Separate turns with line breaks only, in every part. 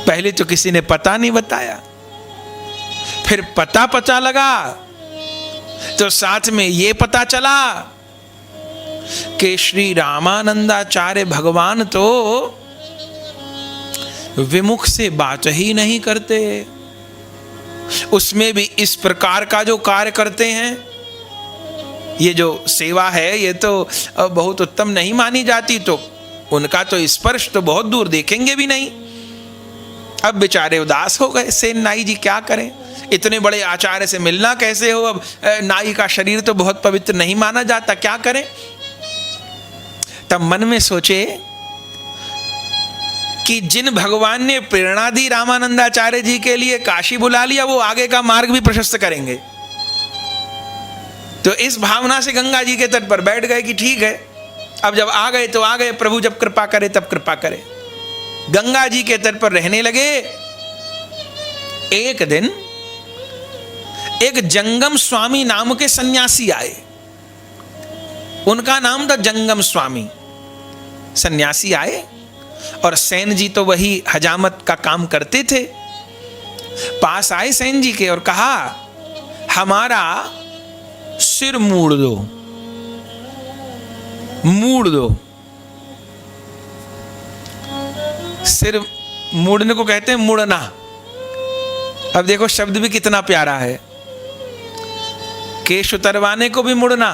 पहले तो किसी ने पता नहीं बताया, फिर पता लगा तो साथ में ये पता चला कि श्री रामानंदाचार्य भगवान तो विमुख से बात ही नहीं करते, उसमें भी इस प्रकार का जो कार्य करते हैं, ये जो सेवा है ये तो बहुत उत्तम नहीं मानी जाती, तो उनका तो स्पर्श तो बहुत दूर देखेंगे भी नहीं। अब बेचारे उदास हो गए। सेन नाई जी क्या करें, इतने बड़े आचार्य से मिलना कैसे हो, अब नाई का शरीर तो बहुत पवित्र नहीं माना जाता, क्या करें। तब मन में सोचे कि जिन भगवान ने प्रेरणा दी रामानंदाचार्य जी के लिए काशी बुला लिया, वो आगे का मार्ग भी प्रशस्त करेंगे। तो इस भावना से गंगा जी के तट पर बैठ गए कि ठीक है, अब जब आ गए तो आ गए, प्रभु जब कृपा करे तब कृपा करे। गंगा जी के तट पर रहने लगे। एक दिन एक जंगम स्वामी नाम के सन्यासी आए, उनका नाम था जंगम स्वामी। सन्यासी आए और सेन जी तो वही हजामत का काम करते थे। पास आए सेन जी के और कहा, हमारा सिर मूड़ दो, मूड़ दो। सिर मूड़ने को कहते हैं मुड़ना। अब देखो शब्द भी कितना प्यारा है, केश उतरवाने को भी मुड़ना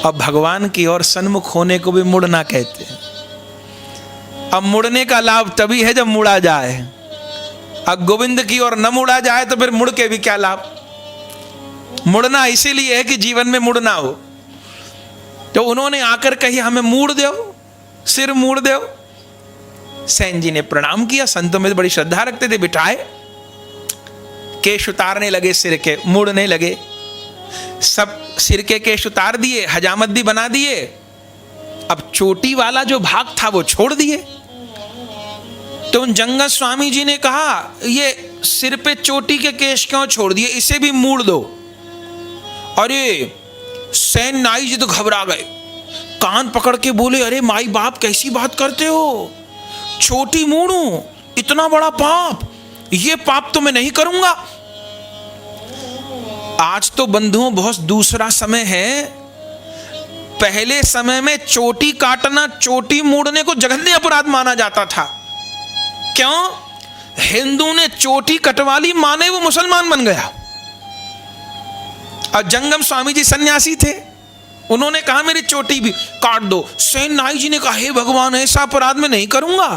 और भगवान की ओर सन्मुख होने को भी मुड़ना कहते हैं। अब मुड़ने का लाभ तभी है जब मुड़ा जाए, अब गोविंद की ओर न मुड़ा जाए तो फिर मुड़ के भी क्या लाभ। मुड़ना इसीलिए है कि जीवन में मुड़ना हो। तो उन्होंने आकर कही, हमें मूड़ दो, सिर मूड़ दो। सेन जी ने प्रणाम किया, संतों में बड़ी श्रद्धा रखते थे, बिठाए, केश उतारने लगे, सिर के मुड़ने लगे। सब सिर के केश उतार दिए, हजामत भी बना दिए। अब चोटी वाला जो भाग था वो छोड़ दिए। तो उन जंगम स्वामी जी ने कहा, ये सिर पे चोटी के केश क्यों छोड़ दिए, इसे भी मूड़ दो। अरे सेन नाई जी तो घबरा गए, कान पकड़ के बोले, अरे माई बाप कैसी बात करते हो, छोटी मूड़ू, इतना बड़ा पाप, ये पाप तो मैं नहीं करूंगा। आज तो बंधुओं बहुत दूसरा समय है। पहले समय में चोटी काटना, चोटी मूड़ने को जघन्य अपराध माना जाता था। क्यों? हिंदू ने चोटी कटवा ली, माने वो मुसलमान बन गया। और जंगम स्वामी जी सन्यासी थे, उन्होंने कहा मेरी चोटी भी काट दो। सेन नाई जी ने कहा, हे भगवान, ऐसा अपराध मैं नहीं करूंगा।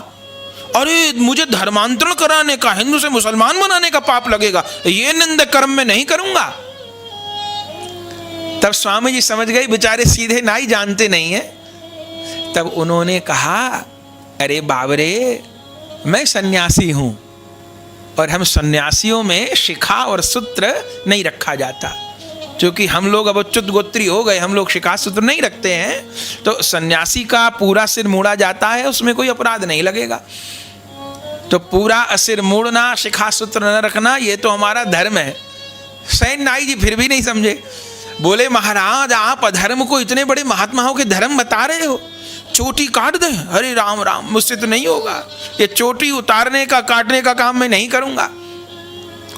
अरे मुझे धर्मांतरण कराने का, हिंदू से मुसलमान बनाने का पाप लगेगा, ये निंदक कर्म में नहीं करूंगा। तब स्वामी जी समझ गए, बेचारे सीधे नाई जानते नहीं है। तब उन्होंने कहा, अरे बाबरे, मैं सन्यासी हूं और हम सन्यासियों में शिखा और सूत्र नहीं रखा जाता, क्योंकि हम लोग अब उच्च गोत्री हो गए, हम लोग शिखा सूत्र नहीं रखते हैं। तो सन्यासी का पूरा सिर मोड़ा जाता है, उसमें कोई अपराध नहीं लगेगा। तो पूरा सिर मोड़ना, शिखा सूत्र न रखना, ये तो हमारा धर्म है। सेन नाई जी फिर भी नहीं समझे, बोले महाराज, आप अधर्म को इतने बड़े महात्माओं के धर्म बता रहे हो, चोटी काट दें? अरे राम राम, मुझसे तो नहीं होगा, ये चोटी उतारने का काटने का काम मैं नहीं करूंगा।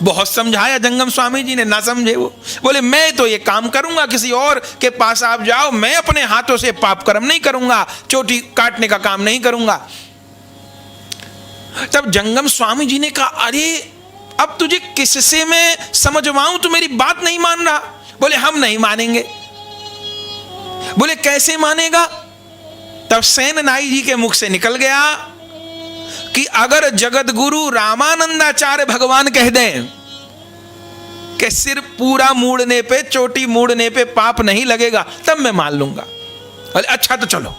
बहुत समझाया जंगम स्वामी जी ने, ना समझे वो। बोले मैं तो ये काम करूंगा, किसी और के पास आप जाओ, मैं अपने हाथों से पाप कर्म नहीं करूंगा, चोटी काटने का काम नहीं करूंगा। तब जंगम स्वामी जी ने कहा, अरे अब तुझे किससे मैं समझवाऊं, तू मेरी बात नहीं मान रहा। बोले हम नहीं मानेंगे। बोले कैसे मानेगा? तब सेन नाई जी के मुख से निकल गया कि अगर जगत गुरु रामानंदाचार्य भगवान कह दें कि सिर पूरा मूड़ने पे, चोटी मूड़ने पे पाप नहीं लगेगा, तब मैं मान लूंगा। बोले अच्छा तो चलो।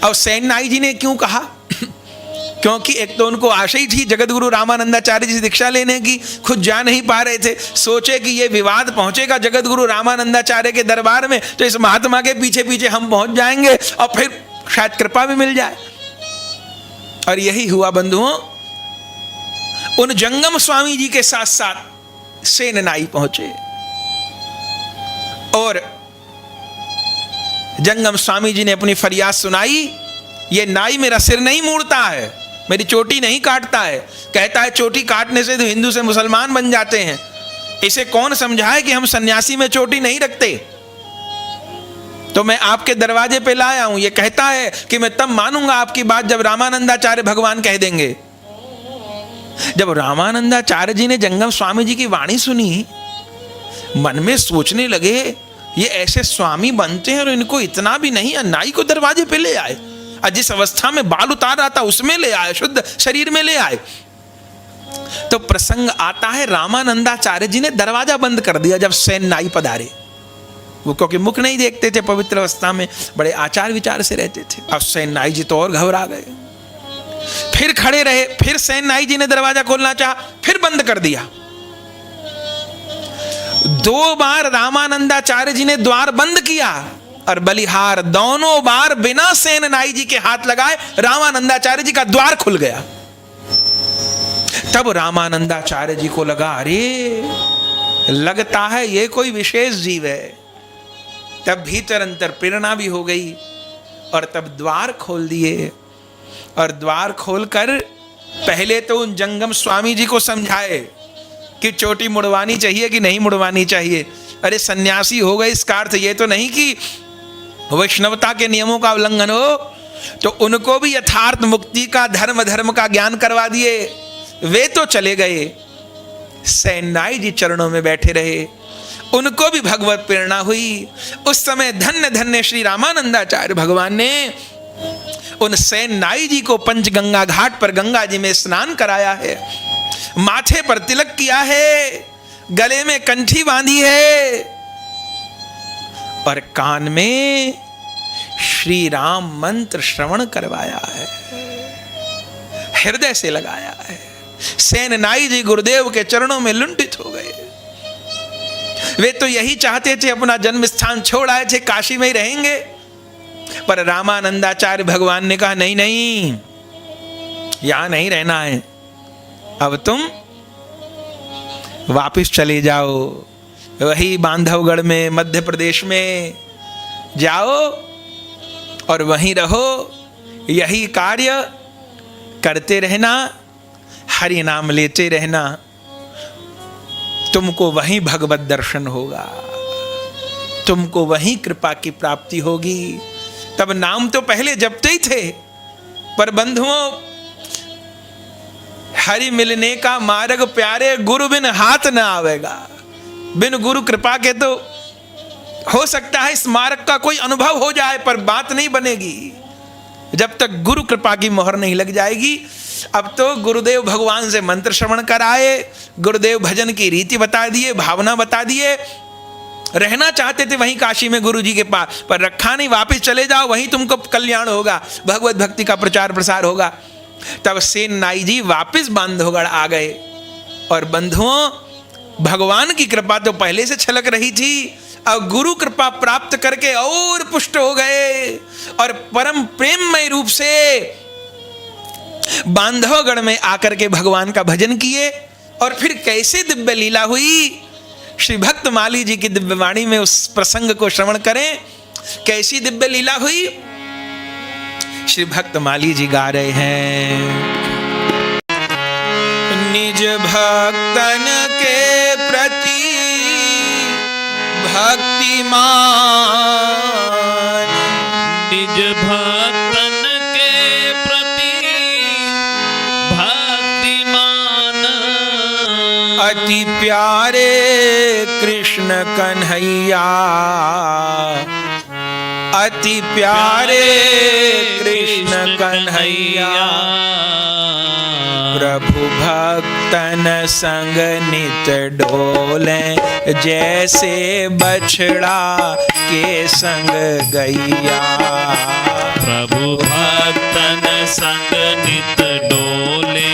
अब सेन नाई जी ने क्यों कहा? क्योंकि एक तो उनको आशा ही थी जगत गुरु रामानंदाचार्य जी से दीक्षा लेने की, खुद जा नहीं पा रहे थे। सोचे कि ये विवाद पहुंचेगा जगत गुरु रामानंदाचार्य के दरबार में, तो इस महात्मा के पीछे पीछे हम पहुंच जाएंगे और फिर शायद कृपा भी मिल जाए। और यही हुआ बंधुओं। उन जंगम स्वामी जी के साथ साथ सेन नाई पहुंचे और जंगम स्वामी जी ने अपनी फरियाद सुनाई, ये नाई मेरा सिर नहीं मूड़ता है, मेरी चोटी नहीं काटता है। कहता है चोटी काटने से तो हिंदू से मुसलमान बन जाते हैं। इसे कौन समझाए कि हम सन्यासी में चोटी नहीं रखते। तो मैं आपके दरवाजे पे लाया हूं। ये कहता है कि मैं तब मानूंगा आपकी बात जब रामानंदाचार्य भगवान कह देंगे। जब रामानंदाचार्य जी ने जंगम स्वामी जी की वाणी सुनी, मन में सोचने लगे ये ऐसे स्वामी बनते हैं और इनको इतना भी नहीं। नाई को दरवाजे पे ले आए, जिस अवस्था में बाल उतार रहा था उसमें ले आए, शुद्ध शरीर में ले आए। तो प्रसंग आता है रामानंदाचार्य जी ने दरवाजा बंद कर दिया जब सैन नाई पधारे। वो क्योंकि मुख नहीं देखते थे, पवित्र अवस्था में बड़े आचार विचार से रहते थे। अब सैन नाई जी तो और घबरा गए, फिर खड़े रहे। फिर सैन नाई जी ने दरवाजा खोलना चाहा, फिर बंद कर दिया। 2 बार रामानंदाचार्य जी ने द्वार बंद किया और बलिहार दोनों बार बिना सेन नाई जी के हाथ लगाए रामानंदाचार्य जी का द्वार खुल गया। तब रामानंदाचार्य जी को लगा अरे लगता है ये कोई विशेष जीव है। तब भीतर अंतर प्रेरणा भी हो गई और तब द्वार खोल दिए। और द्वार खोलकर पहले तो उन जंगम स्वामी जी को समझाए कि चोटी मुड़वानी चाहिए कि नहीं मुड़वानी चाहिए। अरे सन्यासी हो गए, इसका अर्थ ये तो नहीं कि वैष्णवता के नियमों का उल्लंघन हो। तो उनको भी यथार्थ मुक्ति का धर्म का ज्ञान करवा दिए। वे तो चले गए, सैन नाई जी चरणों में बैठे रहे, उनको भी भगवत प्रेरणा हुई। उस समय धन्य धन्य श्री रामानंदाचार्य भगवान ने उन सैन नाई जी को पंचगंगा घाट पर गंगा जी में स्नान कराया है, माथे पर तिलक किया है, गले में कंठी बांधी है और कान में श्री राम मंत्र श्रवण करवाया है, हृदय से लगाया है। सैन नाई जी गुरुदेव के चरणों में लुंठित हो गए। वे तो यही चाहते थे, अपना जन्म स्थान छोड़ आए थे, काशी में ही रहेंगे। पर रामानंदाचार्य भगवान ने कहा नहीं नहीं, यहां नहीं रहना है, अब तुम वापिस चले जाओ, वही बांधवगढ़ में मध्य प्रदेश में जाओ और वहीं रहो, यही कार्य करते रहना, हरि नाम लेते रहना, तुमको वहीं भगवत दर्शन होगा, तुमको वहीं कृपा की प्राप्ति होगी। तब नाम तो पहले जपते ही थे, पर बंधुओं हरि मिलने का मार्ग प्यारे गुरु बिन हाथ न आवेगा। बिन गुरु कृपा के तो हो सकता है इस मार्ग का कोई अनुभव हो जाए, पर बात नहीं बनेगी जब तक गुरु कृपा की मोहर नहीं लग जाएगी। अब तो गुरुदेव भगवान से मंत्र श्रवण कराए, गुरुदेव भजन की रीति बता दिए, भावना बता दिए। रहना चाहते थे वहीं काशी में गुरु जी के पास, पर रखा नहीं, वापस चले जाओ, वहीं तुमको कल्याण होगा, भगवत भक्ति का प्रचार प्रसार होगा। तब सेन नाई जी वापस बांधवगढ़ आ गए। और बंधुओं भगवान की कृपा तो पहले से छलक रही थी, अब गुरु कृपा प्राप्त करके और पुष्ट हो गए और परम प्रेममय रूप से बांधवगढ़ में आकर के भगवान का भजन किए। और फिर कैसे दिव्य लीला हुई, श्री भक्त माली जी की दिव्य वाणी में उस प्रसंग को श्रवण करें। कैसी दिव्य लीला हुई, श्री भक्त माली जी गा रहे हैं। निज भक्तन के प्रति भक्तिमान,
निज भक्तन के प्रति भक्तिमान,
अति प्यारे कृष्ण कन्हैया, अति प्यारे कृष्ण कन्हैया, प्रभु भक्तन संग नित डोले, जैसे बछड़ा के संग गैया।
प्रभु भक्तन संग नित डोले,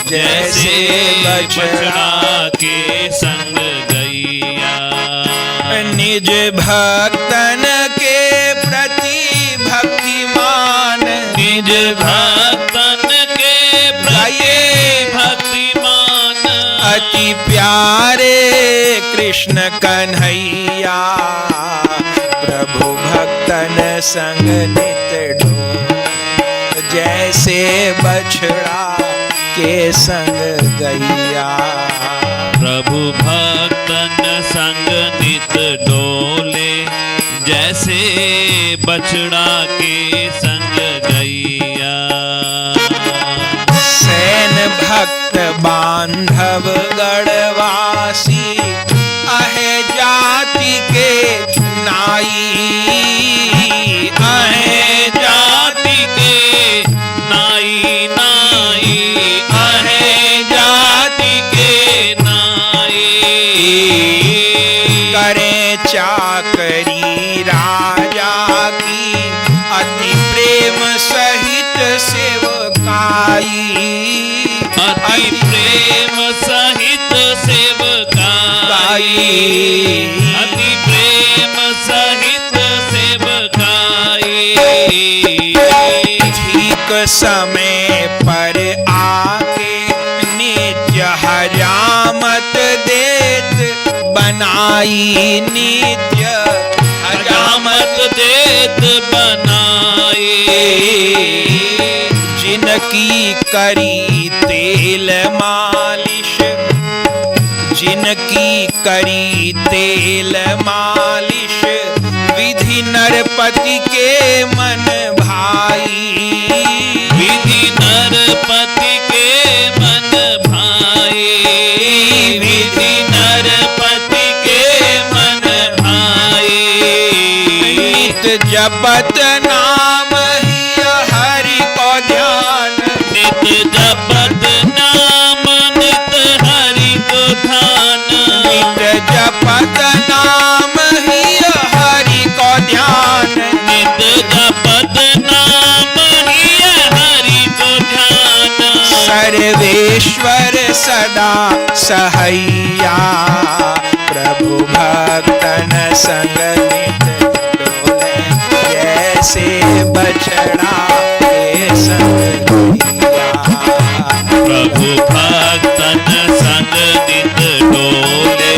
जैसे बछड़ा के संग गैया।
निज भक्तन के प्रति भक्तिमान,
निज भक्तन के प्रति भक्तिमान,
अति प्यारे कृष्ण कन्हैया, प्रभु भक्तन संग नित डोले, जैसे बछड़ा के संग गैया।
प्रभु भक्तन संग नित डोले, जैसे बछड़ा के संग गैया।
सैन भक्त बांधव गढ़वासी, अहे जाति के नाई,
अहे जाति के नाई नाई, अहे जाति के नाई।
करे चाकरी राजा की, अति प्रेम सहित सेवकाई,
अति प्रेम सहित सेवकाई, अति प्रेम सहित सेवकाई।
ठीक समय पर आके नित्य हजामत देत बनाई, नित्य
हजामत देत बनाए।
जिनकी करी तेल मालिश, जिनकी करी तेल मालिश, विधि नरपति के मन भाई,
विधि नरपति के मन भाए, विधि नरपति के मन भाए।
नित जपत नाम ही हरि को ध्यान,
नित जपत नाम नित हरि को ध्यान,
नित जपत नाम ही हरि को ध्यान।
नित जपत नाम ही हरि को ध्यान।
सर्वेश्वर सदा सहैया, प्रभु भक्तन संग नित डोले, जैसे बछड़ा के संग गैया।
प्रभु भक्तन संग नित डोले,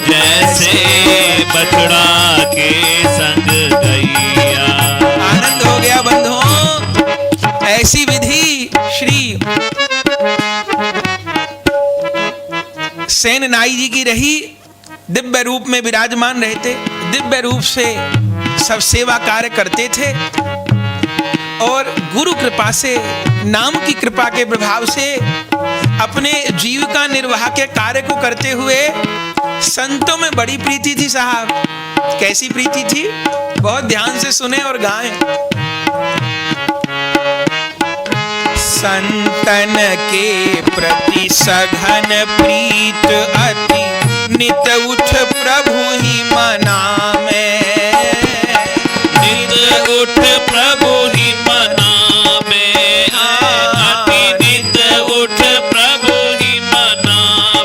जैसे बछड़ा के संग गैया।
आनंद हो गया बंधुओं। ऐसी विधि श्री सेन नाई जी की रही। दिव्य रूप में विराजमान रहते, दिव्य रूप से सब सेवा कार्य करते थे और गुरु कृपा से, नाम की कृपा के प्रभाव से अपने जीविका निर्वाह के कार्य को करते हुए संतों में बड़ी प्रीति थी साहब। कैसी प्रीति थी? बहुत ध्यान से सुने और गाएं। संतन के प्रति सघन प्रीत अति, नित उठ प्रभु ही मना में,
नित उठ प्रभु ही मना में, अति नित उठ प्रभु ही मना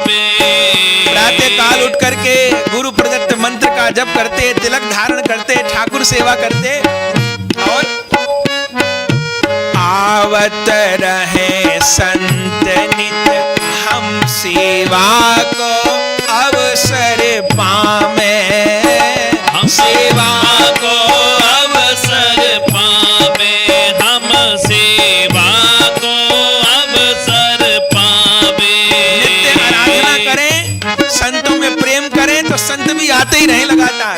में।
प्रातः काल उठ करके गुरु प्रदत्त मंत्र का जप करते, तिलक धारण करते, ठाकुर सेवा करते और आवत रहे संत नित, हम सेवा को अवसर पावे,
हम सेवा को अवसर पावे, हम सेवा को अवसर पावे।
नित्य आराधना करें, संतों में प्रेम करें तो संत भी आते ही रहे लगातार।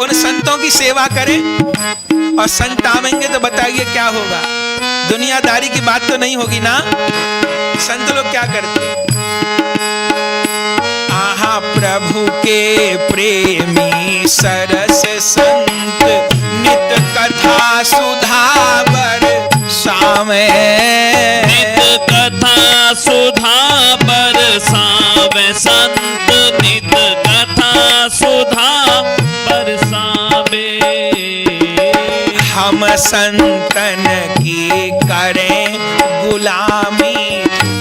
उन संतों की सेवा करें और संत आवेंगे तो बताइए क्या होगा। दुनियादारी की बात तो नहीं होगी ना। संत लोग क्या करते? आहा प्रभु के प्रेमी सरस संत, नित कथा सुधा बरसावे,
नित कथा सुधा बरसावे, संत नित कथा सुधा बरसावे।
हम संतन की करें गुलामी,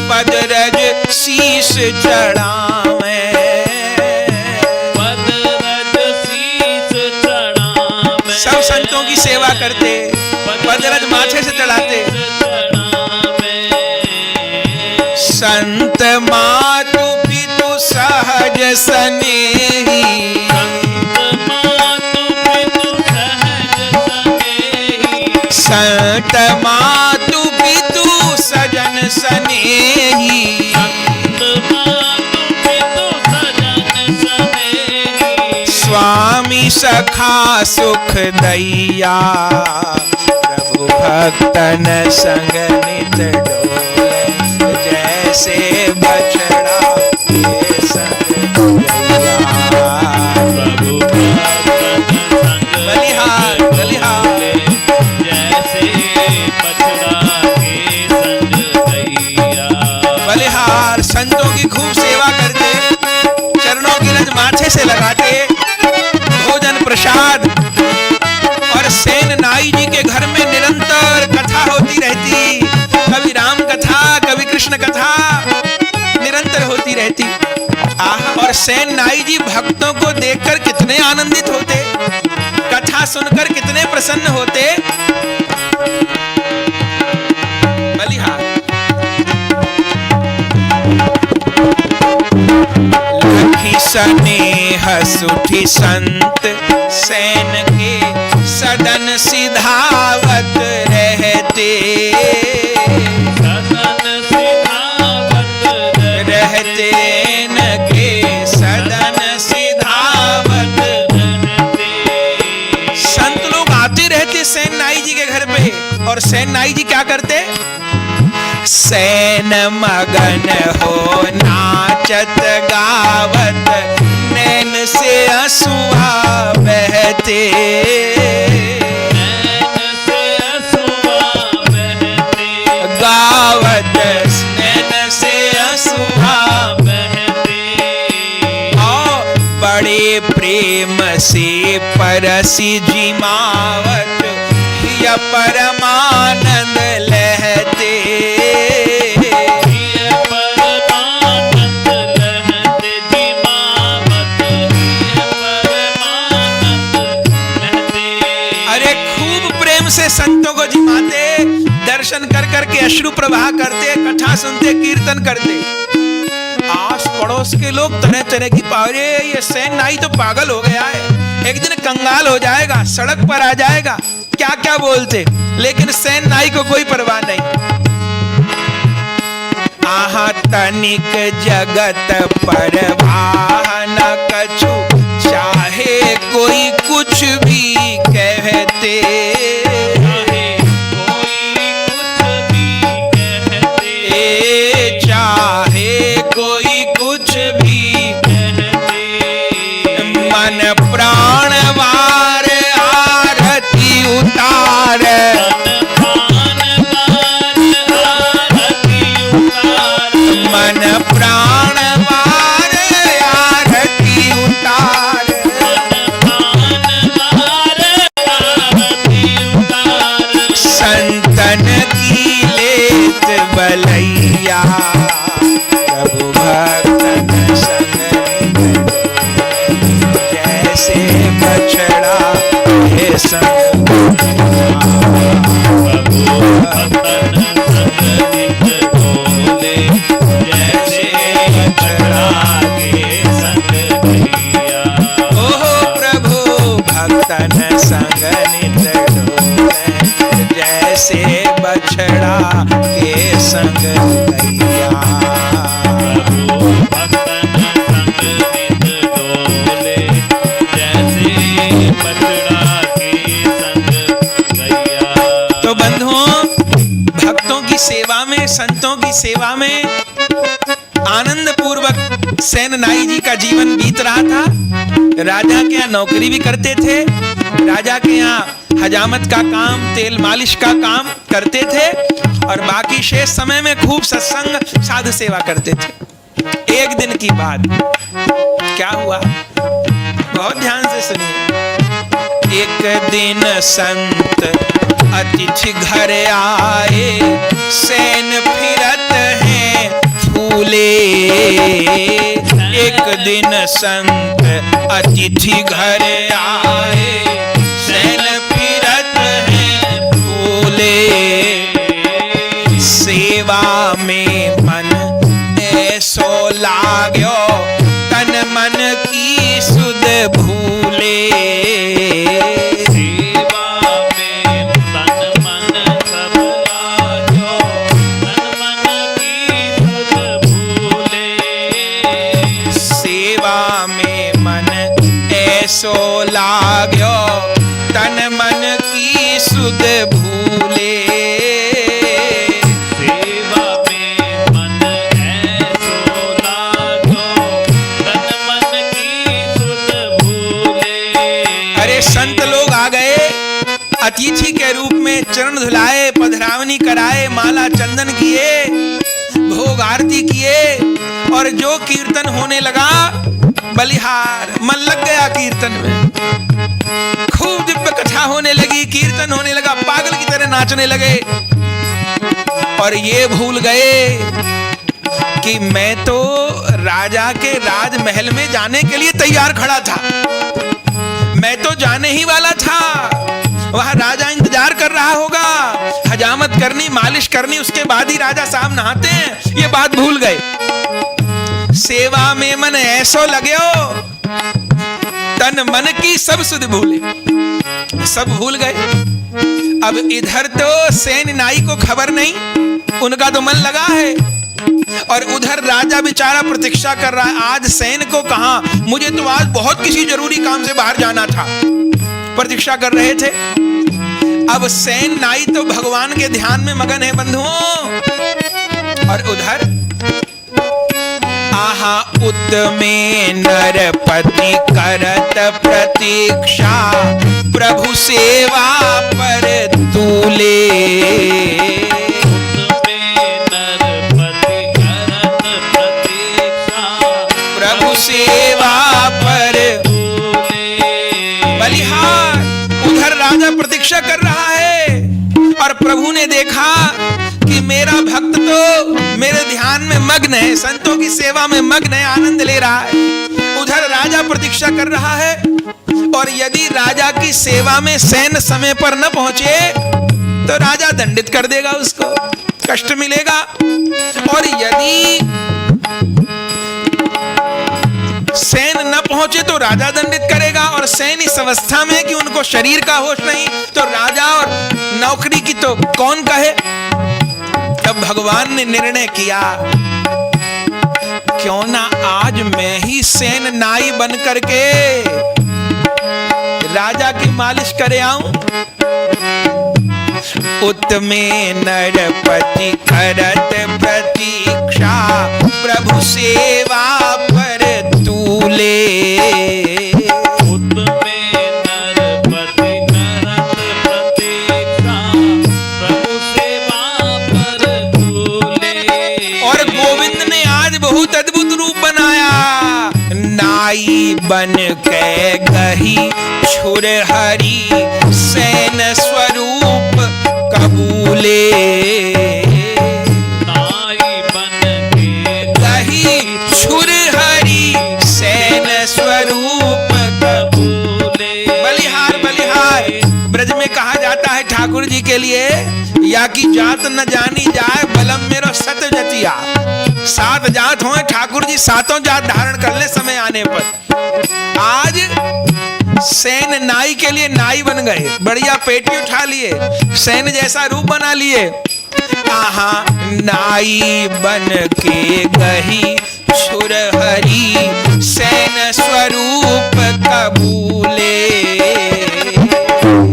पदरज शीश चढ़ावे,
पदरज शीश चढ़ावे।
सब संतों की सेवा करते, पदरज माथे से चढ़ाते। संत मातु पितु सहज स्नेही, संत मातु पितु सजन सनेही,
संत मातु पितु सजन सनेही,
स्वामी सखा सुख दैया, प्रभु भक्तन संग नित डोले, जैसे बछड़ा के संग दैया।
प्रभु भक्तन संग
बलिहार बलिहार,
जैसे बछड़ा के संग दैया।
बलिहार संतों की खूब सेवा करते, चरणों की रज माथे से लगाते, भोजन प्रसाद, और सेन नाई जी के घर में निरंतर कथा होती रहती, कभी राम कथा कभी कृष्ण कथा निरंतर होती रहती। और सेन नाई जी भक्तों को देखकर कितने आनंदित होते, कथा सुनकर कितने प्रसन्न होते। बलिहार लखी स्नेह सुठी संत सेन के सदन सिधावत रहते,
सदन सिधावत
रहते न के सदन सिधावत
रहते।
संत लोग आते रहते सेन नाई जी के घर पे, और सेन नाई जी क्या करते, सेन मगन हो नाचत गावत, नैन से आंसुआ बहते,
नैन से आंसुआ बहते,
गावत नैन से आंसुआ
बहते।
और बड़े प्रेम से परसी जिमावत, या परमानंद लहते,
प्रिय परमानंद लहते जिमावत, प्रिय परमानंद लहते।
अरे खूब प्रेम से संतों को जिमाते, दर्शन कर करके अश्रु प्रवाह करते, कथा सुनते, कीर्तन करते। आस पड़ोस के लोग तरह तरह की पावरे, ये सेन नाई तो पागल हो गया है, एक दिन कंगाल हो जाएगा, सड़क पर आ जाएगा, क्या क्या बोलते। लेकिन सेन नाई को कोई परवाह नहीं। आहा तनिक जगत पर भान कछु, चाहे कोई कुछ भी कहते,
चाहे कोई कुछ भी कहते,
चाहे कोई कुछ भी
कहते।
मन प्राण वार आरती उतार, मन प्राण वार आरती उतार, संतन की लेत बलैया, प्रभु भक्तन संग नित डोले, जैसे बछड़ा के संग ओहो प्रभु भक्तन संग नित डोले, जैसे बछड़ा के संग गैया। तो बंधुओं, भक्तों की सेवा में, संतों की सेवा में आनंद पूर्वक सेन नाई जी का जीवन बीत रहा था। राजा के यहाँ नौकरी भी करते थे, राजा के यहाँ हजामत का काम, तेल मालिश का काम करते थे, और बाकी शेष समय में खूब सत्संग साधु सेवा करते थे। एक दिन की बात क्या हुआ, बहुत ध्यान से सुनिए। एक दिन संत अतिथि घर आए, सेन फिरत हैं फूले। एक दिन संत अतिथि घर आए, सेन फिरत हैं फूले। सेवा में मन ऐसो लाग्यो, तन मन की सुध भूले।
सेवा में तन मन सब लाग्यो,
आए, पधरावनी कराए, माला चंदन किए, भोग आरती किए, और जो कीर्तन होने लगा, बलिहार मन लग गया कीर्तन में। खूब दिव्य कथा होने लगी, कीर्तन होने लगा, पागल की तरह नाचने लगे। और ये भूल गए कि मैं तो राजा के राजमहल में जाने के लिए तैयार खड़ा था, मैं तो जाने ही वाला था। वहां राजा इंतजार कर रहा होगा, हजामत करनी, मालिश करनी, उसके बाद ही राजा साहब नहाते हैं। ये बात भूल गए। सेवा में मन ऐसो लगयो, तन मन की सब सुध भूले। सब भूल गए। अब इधर तो सेन नाई को खबर नहीं, उनका तो मन लगा है, और उधर राजा बेचारा प्रतीक्षा कर रहा है। आज सेन को कहा, मुझे तो आज बहुत किसी जरूरी काम से बाहर जाना था, प्रतीक्षा कर रहे थे। अब सेन नाई तो भगवान के ध्यान में मगन है बंधुओं, और उधर आहा उत्तमे नरपति करत प्रतीक्षा, प्रभु सेवा पर तूले। प्रभु सेवा पर बलिहार। उधर राजा प्रतीक्षा कर रहा है, और प्रभु ने देखा कि मेरा भक्त तो मेरे ध्यान में मग्न है, संतों की सेवा में मग्न है, आनंद ले रहा है। उधर राजा प्रतीक्षा कर रहा है, और यदि राजा की सेवा में सैन्य समय पर न पहुंचे तो राजा दंडित कर देगा, उसको कष्ट मिलेगा। और यदि सैन न पहुंचे तो राजा दंडित करेगा, और सैन इस अवस्था में कि उनको शरीर का होश नहीं, तो राजा और नौकरी की तो कौन कहे। तब भगवान ने निर्णय किया, क्यों ना आज मैं ही सैन नाई बन करके राजा की मालिश करे आऊं। उत्तमे नरपति करत प्रतीक्षा, प्रभु सेवा पर तूले।
उत्तमे नरपति करत प्रतीक्षा, प्रभु सेवा पर तूले।
और गोविंद ने आज बहुत अद्भुत रूप बनाया। नाई बन के गही छुर हरि, सैन स्वरूप कबूले।
नाई बन के
गही छुर हरि, सैन स्वरूप कबूले। बलिहार बलिहार ब्रज में कहा जाता है ठाकुर जी के लिए, या की जात न जानी जाए, बलम मेरो सत जतिया। 7 जात हों ठाकुर जी, 7 जात धारण कर ले समय आने पर। आज सैन नाई के लिए नाई बन गए, बढ़िया पेटी उठा लिए, सैन जैसा रूप बना लिए। आहा नाई बन के गही छुर हरि, सैन स्वरूप कबूले।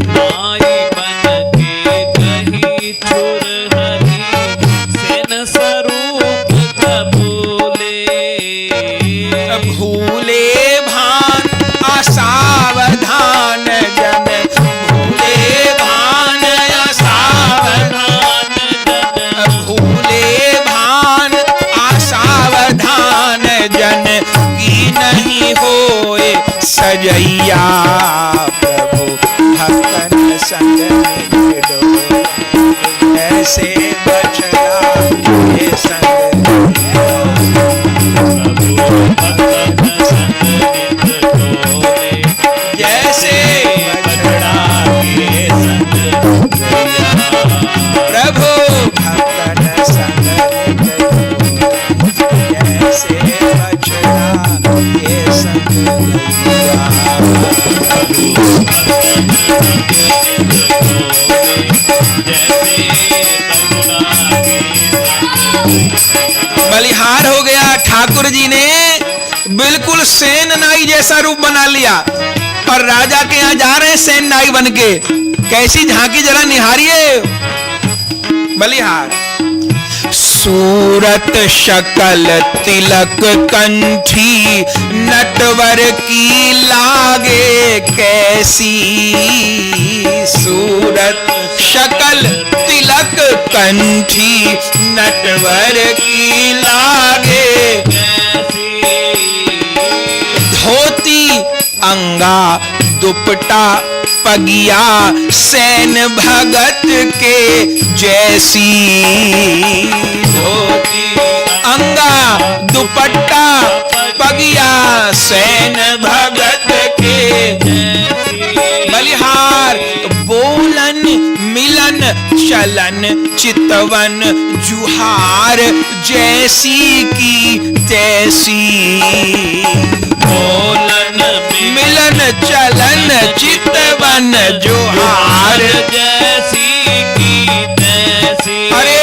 नाई बन के गही छुर हरि, सैन स्वरूप कबूले।
भूले भान असावधान जन, भूले भान असावधान जन, भूले भान असावधान जन, की नहीं होए सजैया। प्रभु भक्तन संग निज डोले, ऐसे बछड़ा ये संग। जैसे बछड़ा के संग प्रभु भक्तन संग निज, जैसे बछड़ा के संग। बलिहार हो गया। ठाकुर जी ने बिल्कुल सेन नाई जैसा रूप बना लिया, और राजा के यहाँ जा रहे हैं सेन नाई बन के। कैसी झांकी जरा निहारिए। बलिहार सूरत शकल तिलक कंठी, नटवर की लागे कैसी सूरत, शकल तिलक कंठी नटवर की लागे, धोती अंगा दुपट्टा पगिया सैन भगत के जैसी, धोती अंगा दुपट्टा पगिया सैन भगत के, बलिहार बोलन मिलन चलन चितवन जुहार जैसी की तैसी, बोलन मिलन चलन चितवन जुहार
जैसी की तैसी।
अरे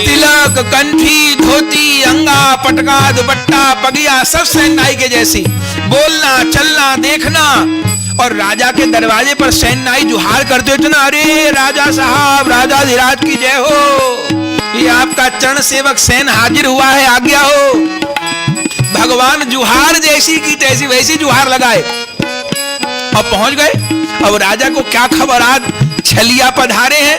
तिलक कंठी धोती अंगा पटका दुपट्टा पगिया सब सैनाई के जैसी, बोलना चलना देखना, और राजा के दरवाजे पर सैनाई जुहार करते थे ना, अरे राजा साहब राजा धीराज की जय हो, ये आपका चरण सेवक सैन हाजिर हुआ है, आज्ञा हो। भगवान जुहार जैसी की तैसी वैसी जुहार लगाए और पहुंच गए। अब राजा को क्या खबर, आज छलिया पधारे हैं,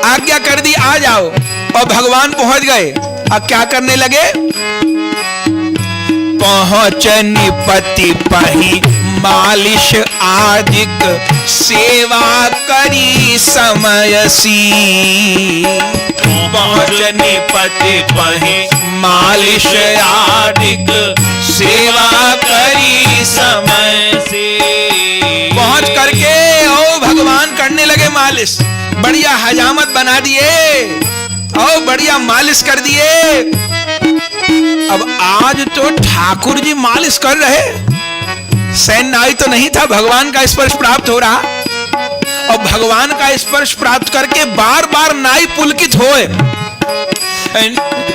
आज्ञा कर दी आ जाओ, और भगवान पहुंच गए। अब क्या करने लगे, पहुंचनी पति पही मालिश आदिक सेवा करी समयसी, पहुंचनी पति पही मालिश आदिक सेवा करी समय से, पहुंच करके ओ भगवान करने लगे मालिश, बढ़िया हजामत बना दिए और बढ़िया मालिश कर दिए। अब आज तो ठाकुर जी मालिश कर रहे, सैन नाई तो नहीं था, भगवान का स्पर्श प्राप्त हो रहा, और भगवान का स्पर्श प्राप्त करके बार बार नाई पुलकित होए।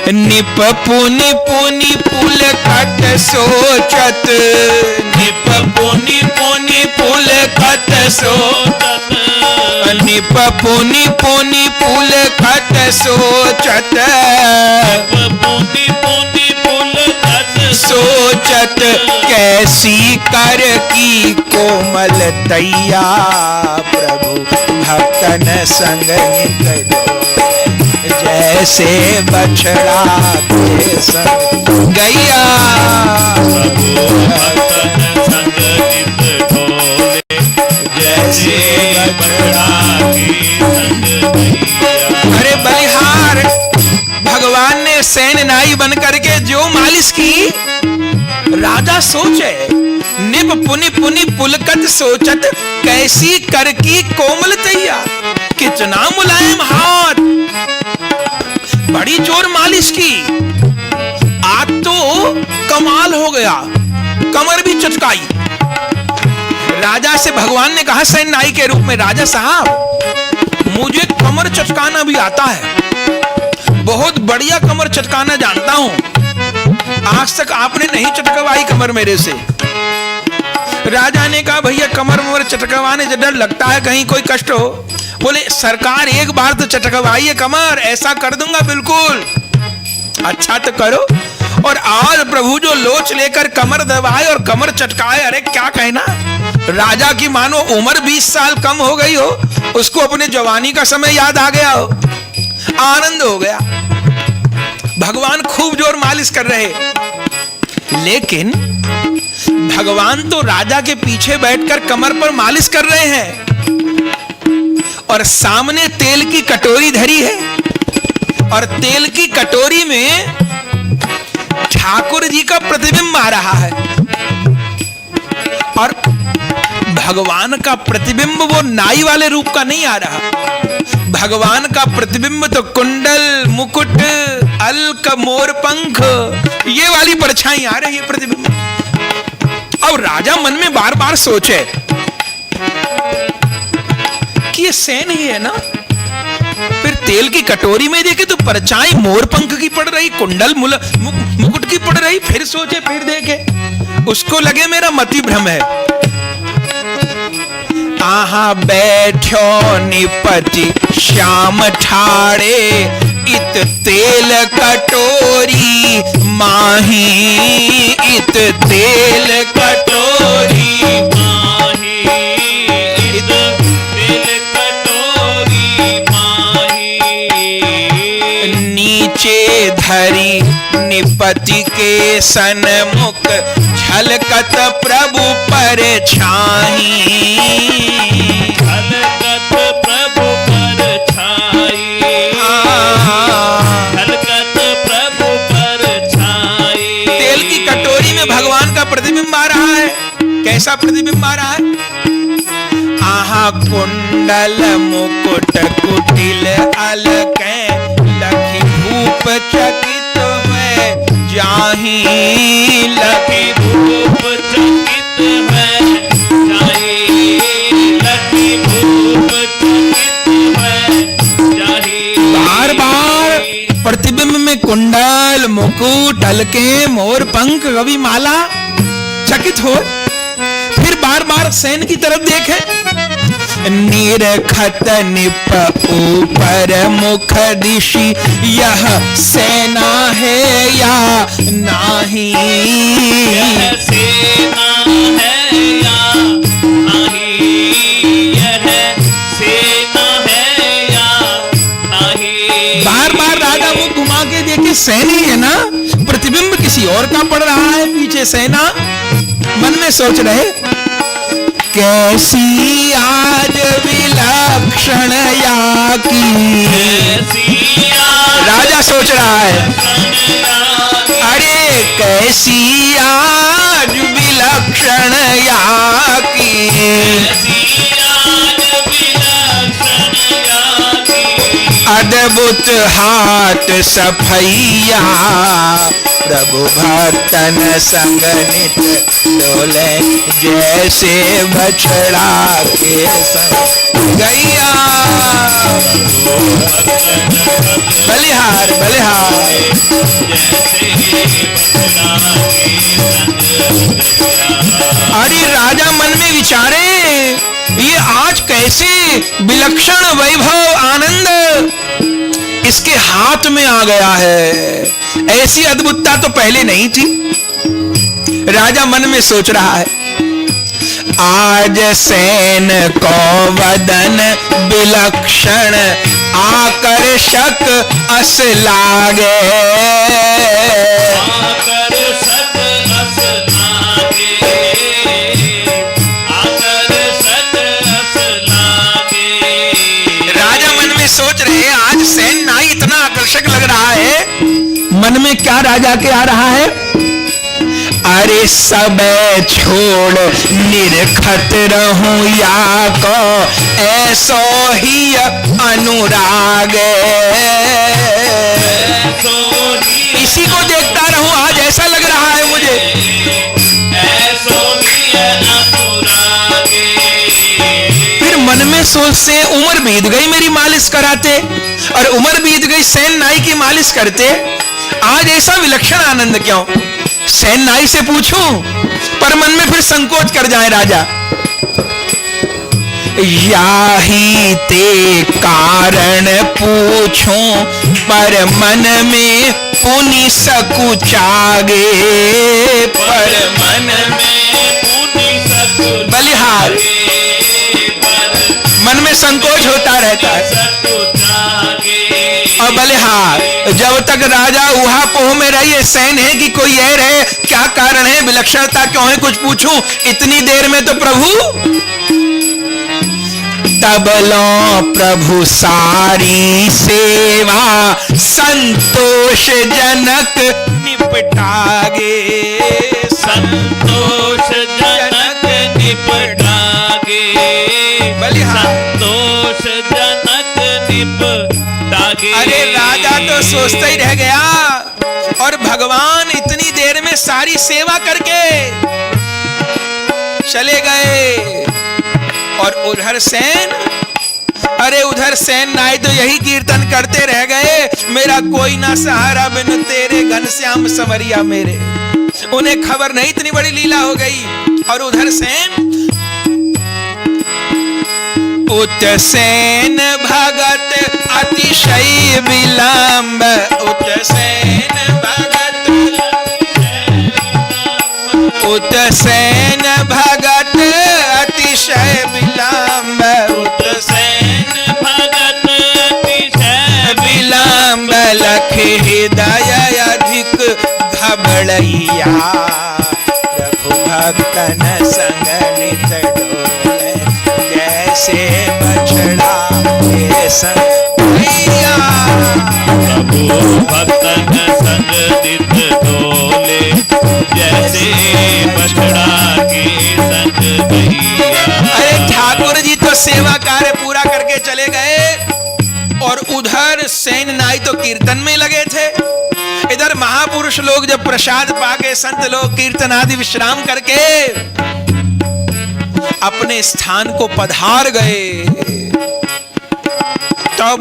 निप पुनि पुनि पुल कट सोचत, निप पुनि पुनि पुल कट सोचत, निप पुनि पुनि पुल कट सोचत,
पुनि पुनि पुल कट
सोचत कैसी कर की कोमल तैया, प्रभु भक्तन संग निकलो जैसे बछड़ा के संग गैया,
भक्तन संग नित ढोले जैसे बछड़ा के संग गैया।
अरे बलिहार भगवान ने सैन नाई बन करके जो मालिश की, राजा सोचे निप पुनि पुनि पुलकत सोचत कैसी कर की कोमल तैया, कितना मुलायम हाथ, बड़ी जोर मालिश की, आज तो कमाल हो गया, कमर भी चटकाई। राजा से भगवान ने कहा सैन नाई के रूप में, राजा साहब मुझे कमर चटकाना भी आता है, बहुत बढ़िया कमर चटकाना जानता हूं, आज तक आपने नहीं चटकवाई कमर मेरे से। राजा ने कहा भैया कमर मर चटकवाने से डर लगता है कहीं कोई कष्ट हो। बोले सरकार एक बार तो चटकवाइए कमर, ऐसा कर दूंगा बिल्कुल। अच्छा तो करो। और आज प्रभु जो लोच लेकर कमर दबाए और कमर चटकाए, अरे क्या कहना, राजा की मानो उम्र 20 साल कम हो गई हो, उसको अपने जवानी का समय याद आ गया हो, आनंद हो गया। भगवान खूब जोर मालिश कर रहे, लेकिन भगवान तो राजा के पीछे बैठकर कमर पर मालिश कर रहे हैं और सामने तेल की कटोरी धरी है, और तेल की कटोरी में ठाकुर जी का प्रतिबिंब आ रहा है, और भगवान का प्रतिबिंब वो नाई वाले रूप का नहीं आ रहा। भगवान का प्रतिबिंब तो कुंडल, मुकुट, अलक, मोर पंख, ये वाली परछाई आ रही है प्रतिबिंब। अब राजा मन में बार बार सोचे कि ये सैन ही है ना, फिर तेल की कटोरी में देखे तो परछाई मोर पंख की पड़ रही, कुंडल मुकुट की पड़ रही, फिर सोचे फिर देखे, उसको लगे मेरा मति भ्रम है। आहा बैठो निपति श्याम ठाड़े, इत तेल कटोरी माही, इत तेल कटोरी
माही, इत तेल कटोरी माही।
नीचे धरी निपति के सन्मुख, झलकत प्रभु पर छाई,
झलकत प्रभु पर छाई, झलकत प्रभु पर छाई।
तेल की कटोरी में भगवान का प्रतिबिंब आ रहा है। कैसा प्रतिबिंब आ रहा है? आहा कुंडल मुकुट कुटिल अलकै, लखी भूप चकित हुए जाहि, लखी
भूप चकित है जाहि, लखी भूप चकित है जाहि।
बार बार प्रतिबिंब में कुंडल मुकुट अलके मोर पंख रवि माला चकित हो, फिर बार बार सैन की तरफ देखें। निरखत निप ऊपर मुख दिशि, यह सेना है या नाही,
यह सेना है या नाही, यह सेना है या नाही।
बार बार राजा मुख घुमा के देखे, सैन ही है ना, प्रतिबिंब किसी और का पड़ रहा है पीछे सेना। मन में सोच रहे, कैसी आज विलक्षण या की, राजा सोच रहा है, अरे कैसी आज विलक्षण या की, अद्भुत हाथ सफैया, प्रभु भक्तन संग नित डोले, जैसे बछड़ा के संग गैया। बलिहार बलिहार, अरे राजा मन में विचारे, ये आज कैसे विलक्षण वैभव आनंद इसके हाथ में आ गया है, ऐसी अद्भुतता तो पहले नहीं थी। राजा मन में सोच रहा है, आज सैन को वदन विलक्षण, आकर्षक अस लागे,
आकर्षक अस लागे, आकर्षक अस लागे।
राजा मन में सोच रहे, आज सैन नाई इतना आकर्षक लग रहा है। मन में क्या राजा के आ रहा है? अरे सब छोड़ निरखत रहूं या को, ऐसो ही अनुराग, इसी को देखता रहूं, आज ऐसा लग रहा है मुझे। फिर मन में सोचते, उम्र बीत गई मेरी मालिश कराते, और उम्र बीत गई सैन नाई की मालिश करते, आज ऐसा विलक्षण आनंद क्यों? सैन नाई से पूछूं, पर मन में फिर संकोच कर जाए राजा। याही ते कारण पूछूं, पर मन में पुनि सकुचागे, पर मन में
पुनि सकुचागे,
बलिहार, मन में संकोच होता रहता है। और बलिहार, जब तक राजा उहापोह में रही, सैन है कि कोई और है, क्या कारण है, विलक्षणता क्यों है, कुछ पूछूं। इतनी देर में तो प्रभु, तब लो प्रभु सारी सेवा, संतोष जनक निपटागे,
संतोष जनक निपटागे, संतोष जनक निपटागे।
अरे राजा तो सोचता ही रह गया, और भगवान इतनी देर में सारी सेवा करके चले गए। और उधर सैन, अरे उधर सैन नाई तो यही कीर्तन करते रह गए, मेरा कोई ना सहारा बिन तेरे घनश्याम संवरिया मेरे। उन्हें खबर नहीं, इतनी बड़ी लीला हो गई। और उधर सैन उतसेन भगत अतिशय विलंब, उतसेन भगत, उतसेन भगत अतिशय विलंब, उतसेन
भगत अतिशय
विलंब, लख हृदय अधिक घबड़ैया, प्रभु भक्तन संग नित डोले, जैसे बछड़ा के संग गैया।
प्रभु भक्तन संग नित डोले, जैसे बछड़ा के संग गैया।
अरे ठाकुर जी तो सेवा कार्य पूरा करके चले गए और उधर सेन नाई तो कीर्तन में लगे थे। इधर महापुरुष लोग जब प्रसाद पाके, संत लोग कीर्तन आदि विश्राम करके अपने स्थान को पधार गए, तब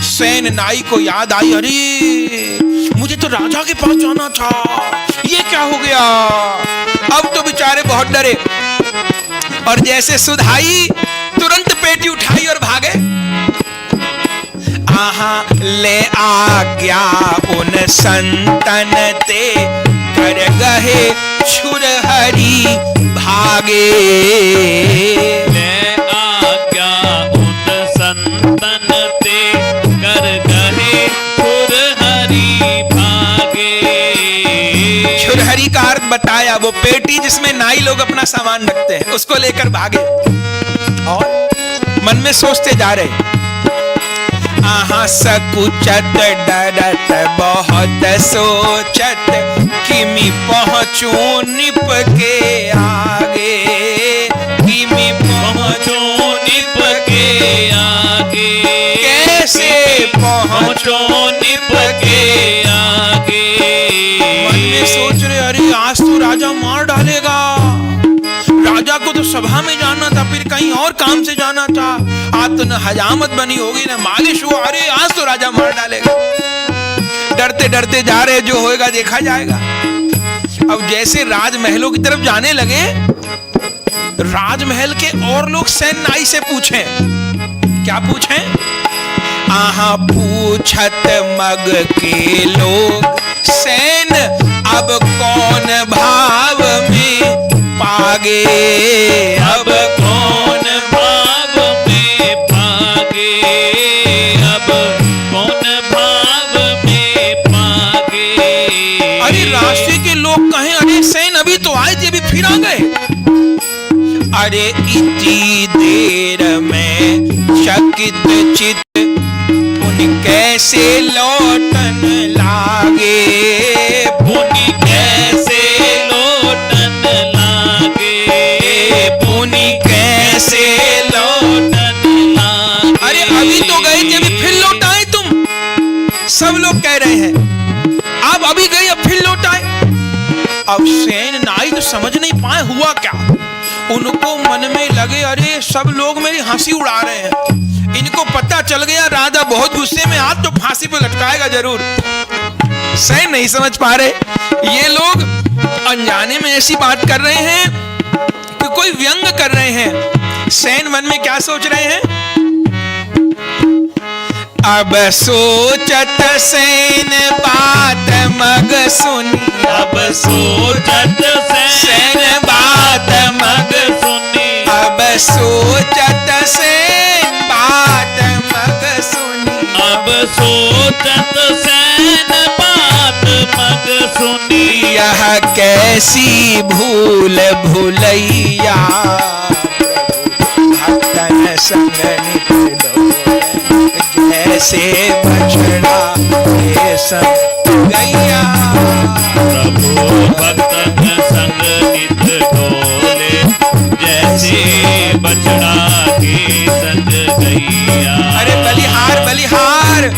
सेन नाई को याद आई, अरे मुझे तो राजा के पास जाना था, ये क्या हो गया। अब तो बेचारे बहुत डरे और जैसे सुधाई तुरंत पेटी उठाई और भागे। आहा ले आज्ञा उन संतन ते, कर गहे छुर हरि भागे।
ले आज्ञा उन संतन ते, कर गहे छुर हरि भागे।
छुर हरि का अर्थ बताया, वो पेटी जिसमें नाई लोग अपना सामान रखते हैं, उसको लेकर भागे और मन में सोचते जा रहे, आहा सकुचत डरत बहुत सोचत, किमी पहुंचू निप के आगे, किमी पहुंचू
निप के आगे,
कैसे पहुंचू
निप के आगे।
मन में सोच रहे, अरे आज तो राजा मार डालेगा, राजा को तो सभा में जाना था, फिर कहीं और काम से जाना था, आज तो न हजामत बनी होगी न मालिश हुआ, अरे आज तो राजा मार डालेगा। डरते डरते जा रहे, जो होएगा देखा जाएगा। अब जैसे राजमहलों की तरफ जाने लगे, राजमहल के और लोग सेन नाई से पूछें, क्या पूछें, आहा पूछत मग के लोग सेन, अब कौन भाव में पागे, अब
कौन भाव में पागे, अब कौन भाव में पागे।
अरे राष्ट्र के लोग कहें, अरे सेन अभी तो आए थे, अभी फिर आ गए। अरे इतनी देर में चकित चित उन कैसे लौटन लागे,
पुनि कैसे लौटन लागे,
पुनि कैसे
लौटन लागे।
अरे अभी तो गए थे, अभी फिर लौट आए तुम, सब लोग कह रहे हैं। आप अभी गए, अब फिर लौट आए। अब सेन नाई तो समझ नहीं पाए हुआ क्या। उनको मन में लगे, अरे सब लोग मेरी हंसी उड़ा रहे हैं, इनको पता चल गया राजा बहुत गुस्से में, आज तो फांसी पे लटकाएगा जरूर। सेन नहीं समझ पा रहे, ये लोग अनजाने में ऐसी बात कर रहे हैं कि कोई व्यंग कर रहे हैं। सेन मन में क्या सोच रहे हैं, अब सोचत सेन बात मग सुनी,
अब सोचत
सेन बात मग
सुनी,
अब सोचत सेन बात मग सुनी,
अब सोचत सेन बात मग सुनी।
यह कैसी भूल भुलैया, भक्तन संग नित डोले, जैसे बछड़ा के संग गैया।
प्रभु भक्तन संग नित डोले, जैसे बछड़ा के संग गैया।
अरे बलिहार बलिहार,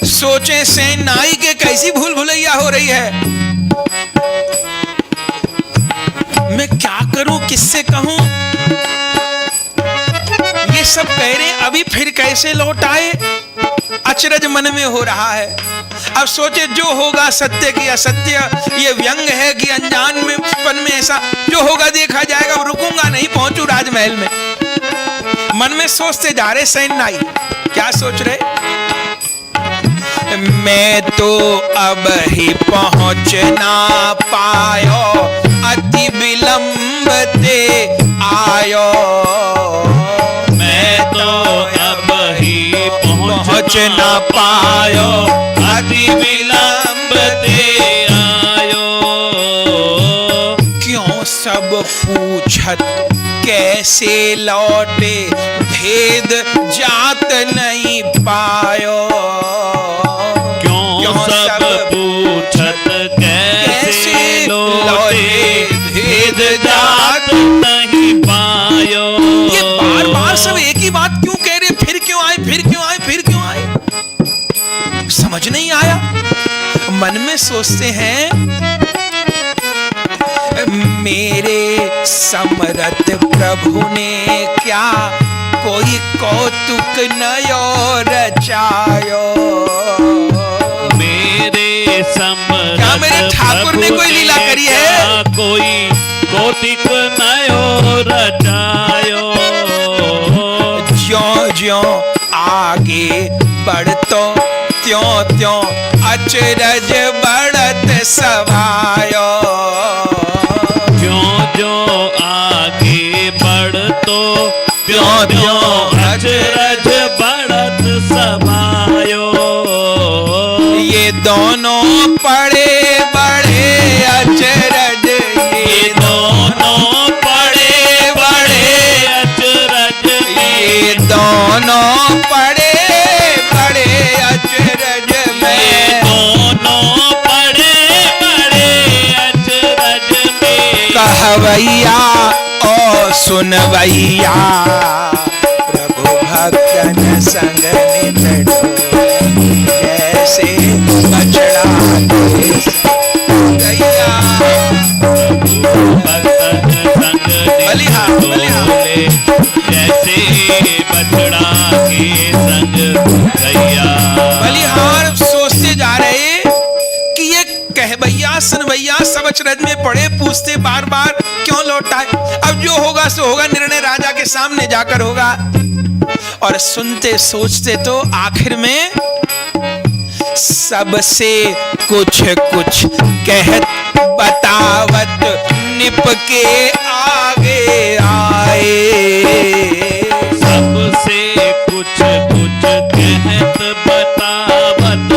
सोचे सेन नाई के कैसी भूल भुलैया हो रही है। मैं क्या करूं, किससे कहूं। ये सब कह रहे अभी फिर कैसे लौट आए। अचरज मन में हो रहा है। अब सोचे जो होगा सत्य की असत्य, ये व्यंग है कि अनजान में पन में ऐसा जो होगा देखा जाएगा। अब रुकूंगा नहीं, पहुंचू राजमहल में। मन में सोचते जा रहे सैन्नाई, क्या सोच रहे? मैं तो अब ही पहुंच ना पायो, अति विलंब ते आयो।
मैं तो अब ही पहुंच
ना पायो,
अति विलंब ते आयो।
क्यों सब पूछत कैसे लौटे, भेद जात नहीं पायो।
क्यों सब पूछत कैसे लौटे, भेद जात नहीं पायो।
ये बार बार सब एक ही बात क्यों कह रहे? फिर क्यों आए, फिर क्यों आए, फिर क्यों आए? समझ नहीं आया। मन में सोचते हैं मेरे समरथ प्रभु ने क्या कोई कौतुक नयो रचायो।
मेरे समरथ
क्या मेरे ठाकुर ने कोई लीला करी है?
कोई कौतुक नयो रचायो।
ज्यों ज्यों आगे बढ़तो त्यों त्यों अचरज बढ़त सभायो।
ज्यों आगे बढ़तो त्यों त्यों अचरज बढ़त सभायो।
ये दोनों पड़े बड़े अचरज,
ये दोनों पड़े बड़े अचरज।
ये दोनों पड़े बड़े अचरज में,
दोनों पड़े बड़े अचरज में।
कहवैया ओ सुनवैया, प्रभु भक्तन संग नित डोले, जैसे बछड़ा के गैया।
भक्तन संग
बलिहा, बलिहा।
डोले, जैसे बछड़ा के संग गैया।
बलिहार सोचते जा रहे कि ये कहवैया सुनवैया सब अचरज में पड़े, पूछते बार बार क्यों लौटाए। अब जो होगा सो होगा, निर्णय राजा के सामने जाकर होगा। और सुनते सोचते तो आखिर में सबसे कुछ कुछ कहत बतावत निपके आगे आए।
सबसे कुछ कुछ कहत बतावत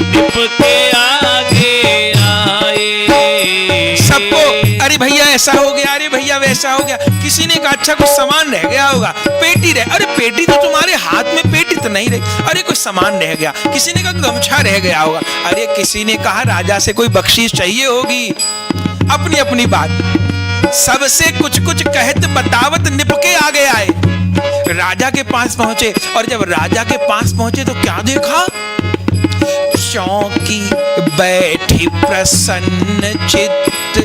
निपके आगे आए।
सबको अरे भैया ऐसा हो गया, अरे भैया वैसा हो गया। किसी ने कहा अच्छा कुछ सामान रह गया होगा, पेटी रह, अरे पेटी तो तुम्हारे हाथ में, पेटी तो नहीं रही। अरे कुछ सामान रह गया। किसी ने कहा गमछा रह गया होगा। अरे किसी ने कहा राजा से कोई बख्शीश चाहिए होगी। अपनी अपनी बात। सबसे कुछ कुछ कहत बतावत निपके आगे आए। राजा के पास पहुंचे, और जब राजा के पास पहुंचे तो क्या देखा? चौकी बैठी प्रसन्न चित्त,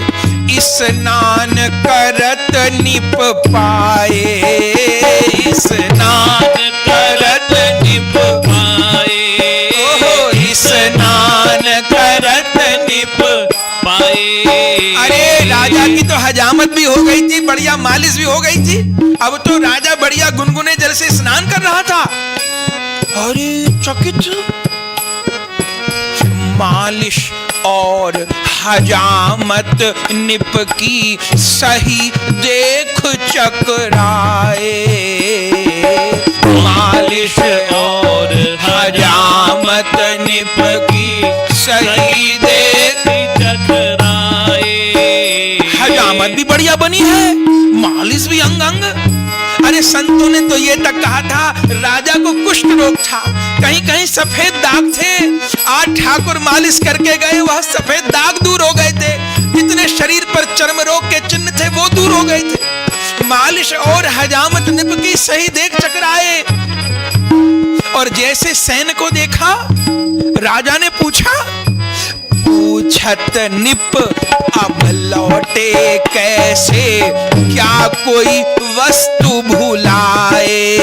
स्नान करत निप पाए। स्नान करत निप
पाए।
स्नान करत निप
पाए।
अरे राजा की तो हजामत भी हो गई थी, बढ़िया मालिश भी हो गई थी। अब तो राजा बढ़िया गुनगुने जल से स्नान कर रहा था। अरे चकित मालिश और हजामत निपकी सही देख चकराए। मालिश और हजामत निपकी सही देख
चकराए।
हजामत भी बढ़िया बनी है, मालिश भी अंग अंग। अरे संतों ने तो ये तक कहा था राजा को कुष्ठ रोग था, कहीं कहीं सफेद दाग थे। आज ठाकुर मालिश करके गए, वह सफेद दाग दूर हो गए थे। जितने शरीर पर चर्म रोग के चिन्ह थे वो दूर हो गए थे। मालिश और हजामत निपकी सही देख चकराए। और जैसे सैन को देखा, राजा ने पूछा, पूछत निप अब लौटे कैसे, क्या कोई वस्तु भुलाए।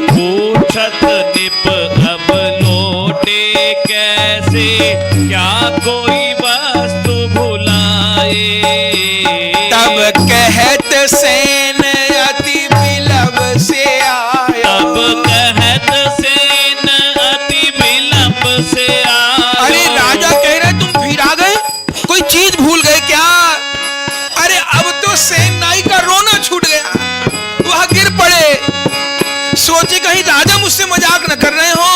पूछत निप
से आयो।
तब कहत सेन अति विलंब से आयो।
अरे राजा कह रहे तुम फिर आ गए, कोई चीज भूल गए क्या? अरे अब तो सेन नाई का रोना छूट गया, वह गिर पड़े, सोचे कहीं राजा मुझसे मजाक न कर रहे हो।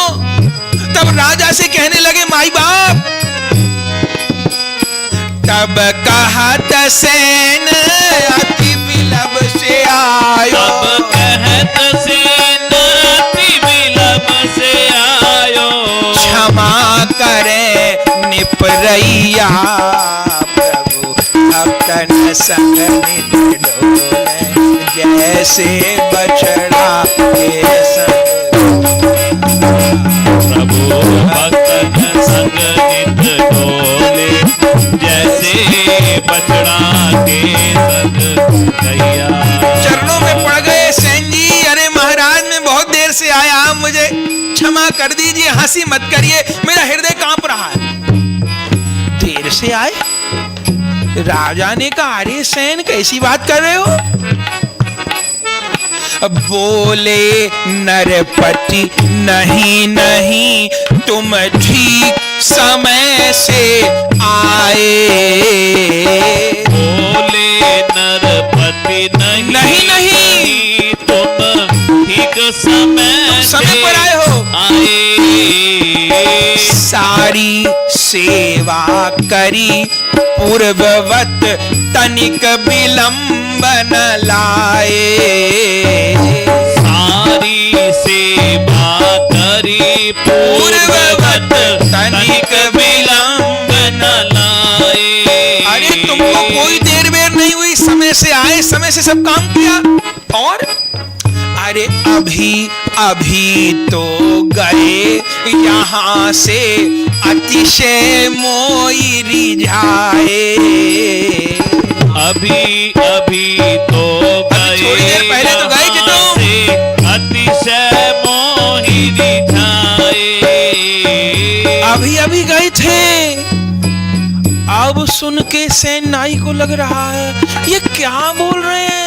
तब राजा से कहने लगे माई बाप। तब कहत सेन अति विलंब से आयो।
तब कहत सेन अति विलंब से आयो।
क्षमा करे निपरैया प्रभु भक्तन संग नित डोले, जैसे बछड़ा के संग।
प्रभु भक्तन संग नित डोले, जैसे बछड़ा के संग गैया।
चरणों में पड़ गए सेन जी। अरे महाराज मैं बहुत देर से आया, आप मुझे क्षमा कर दीजिए, हंसी मत करिए, मेरा हृदय कांप रहा है। देर से आए? राजा ने कहा अरे सेन कैसी बात कर रहे हो? बोले नरपति नहीं नहीं तुम ठीक समय से आए।
बोले नरपति नहीं नहीं तुम ठीक समय
पर आए हो।
आए।
सारी सेवा करी पूर्ववत तनिक विलंब न लाए।
सारी सेवा करी पूर्ववत तनिक विलंब न लाए।
अरे तुमको कोई देर बेर नहीं हुई, समय से आए, समय से सब काम किया। और अरे अभी अभी तो गए यहाँ से अतिशय मोई रिझाए।
अभी अभी तो गए,
थोड़ी देर पहले तो गए कि तुम।
से अतिशय मोहि रिझाए।
अभी अभी गए थे। अब सुन के सेन नाई को लग रहा है ये क्या बोल रहे हैं।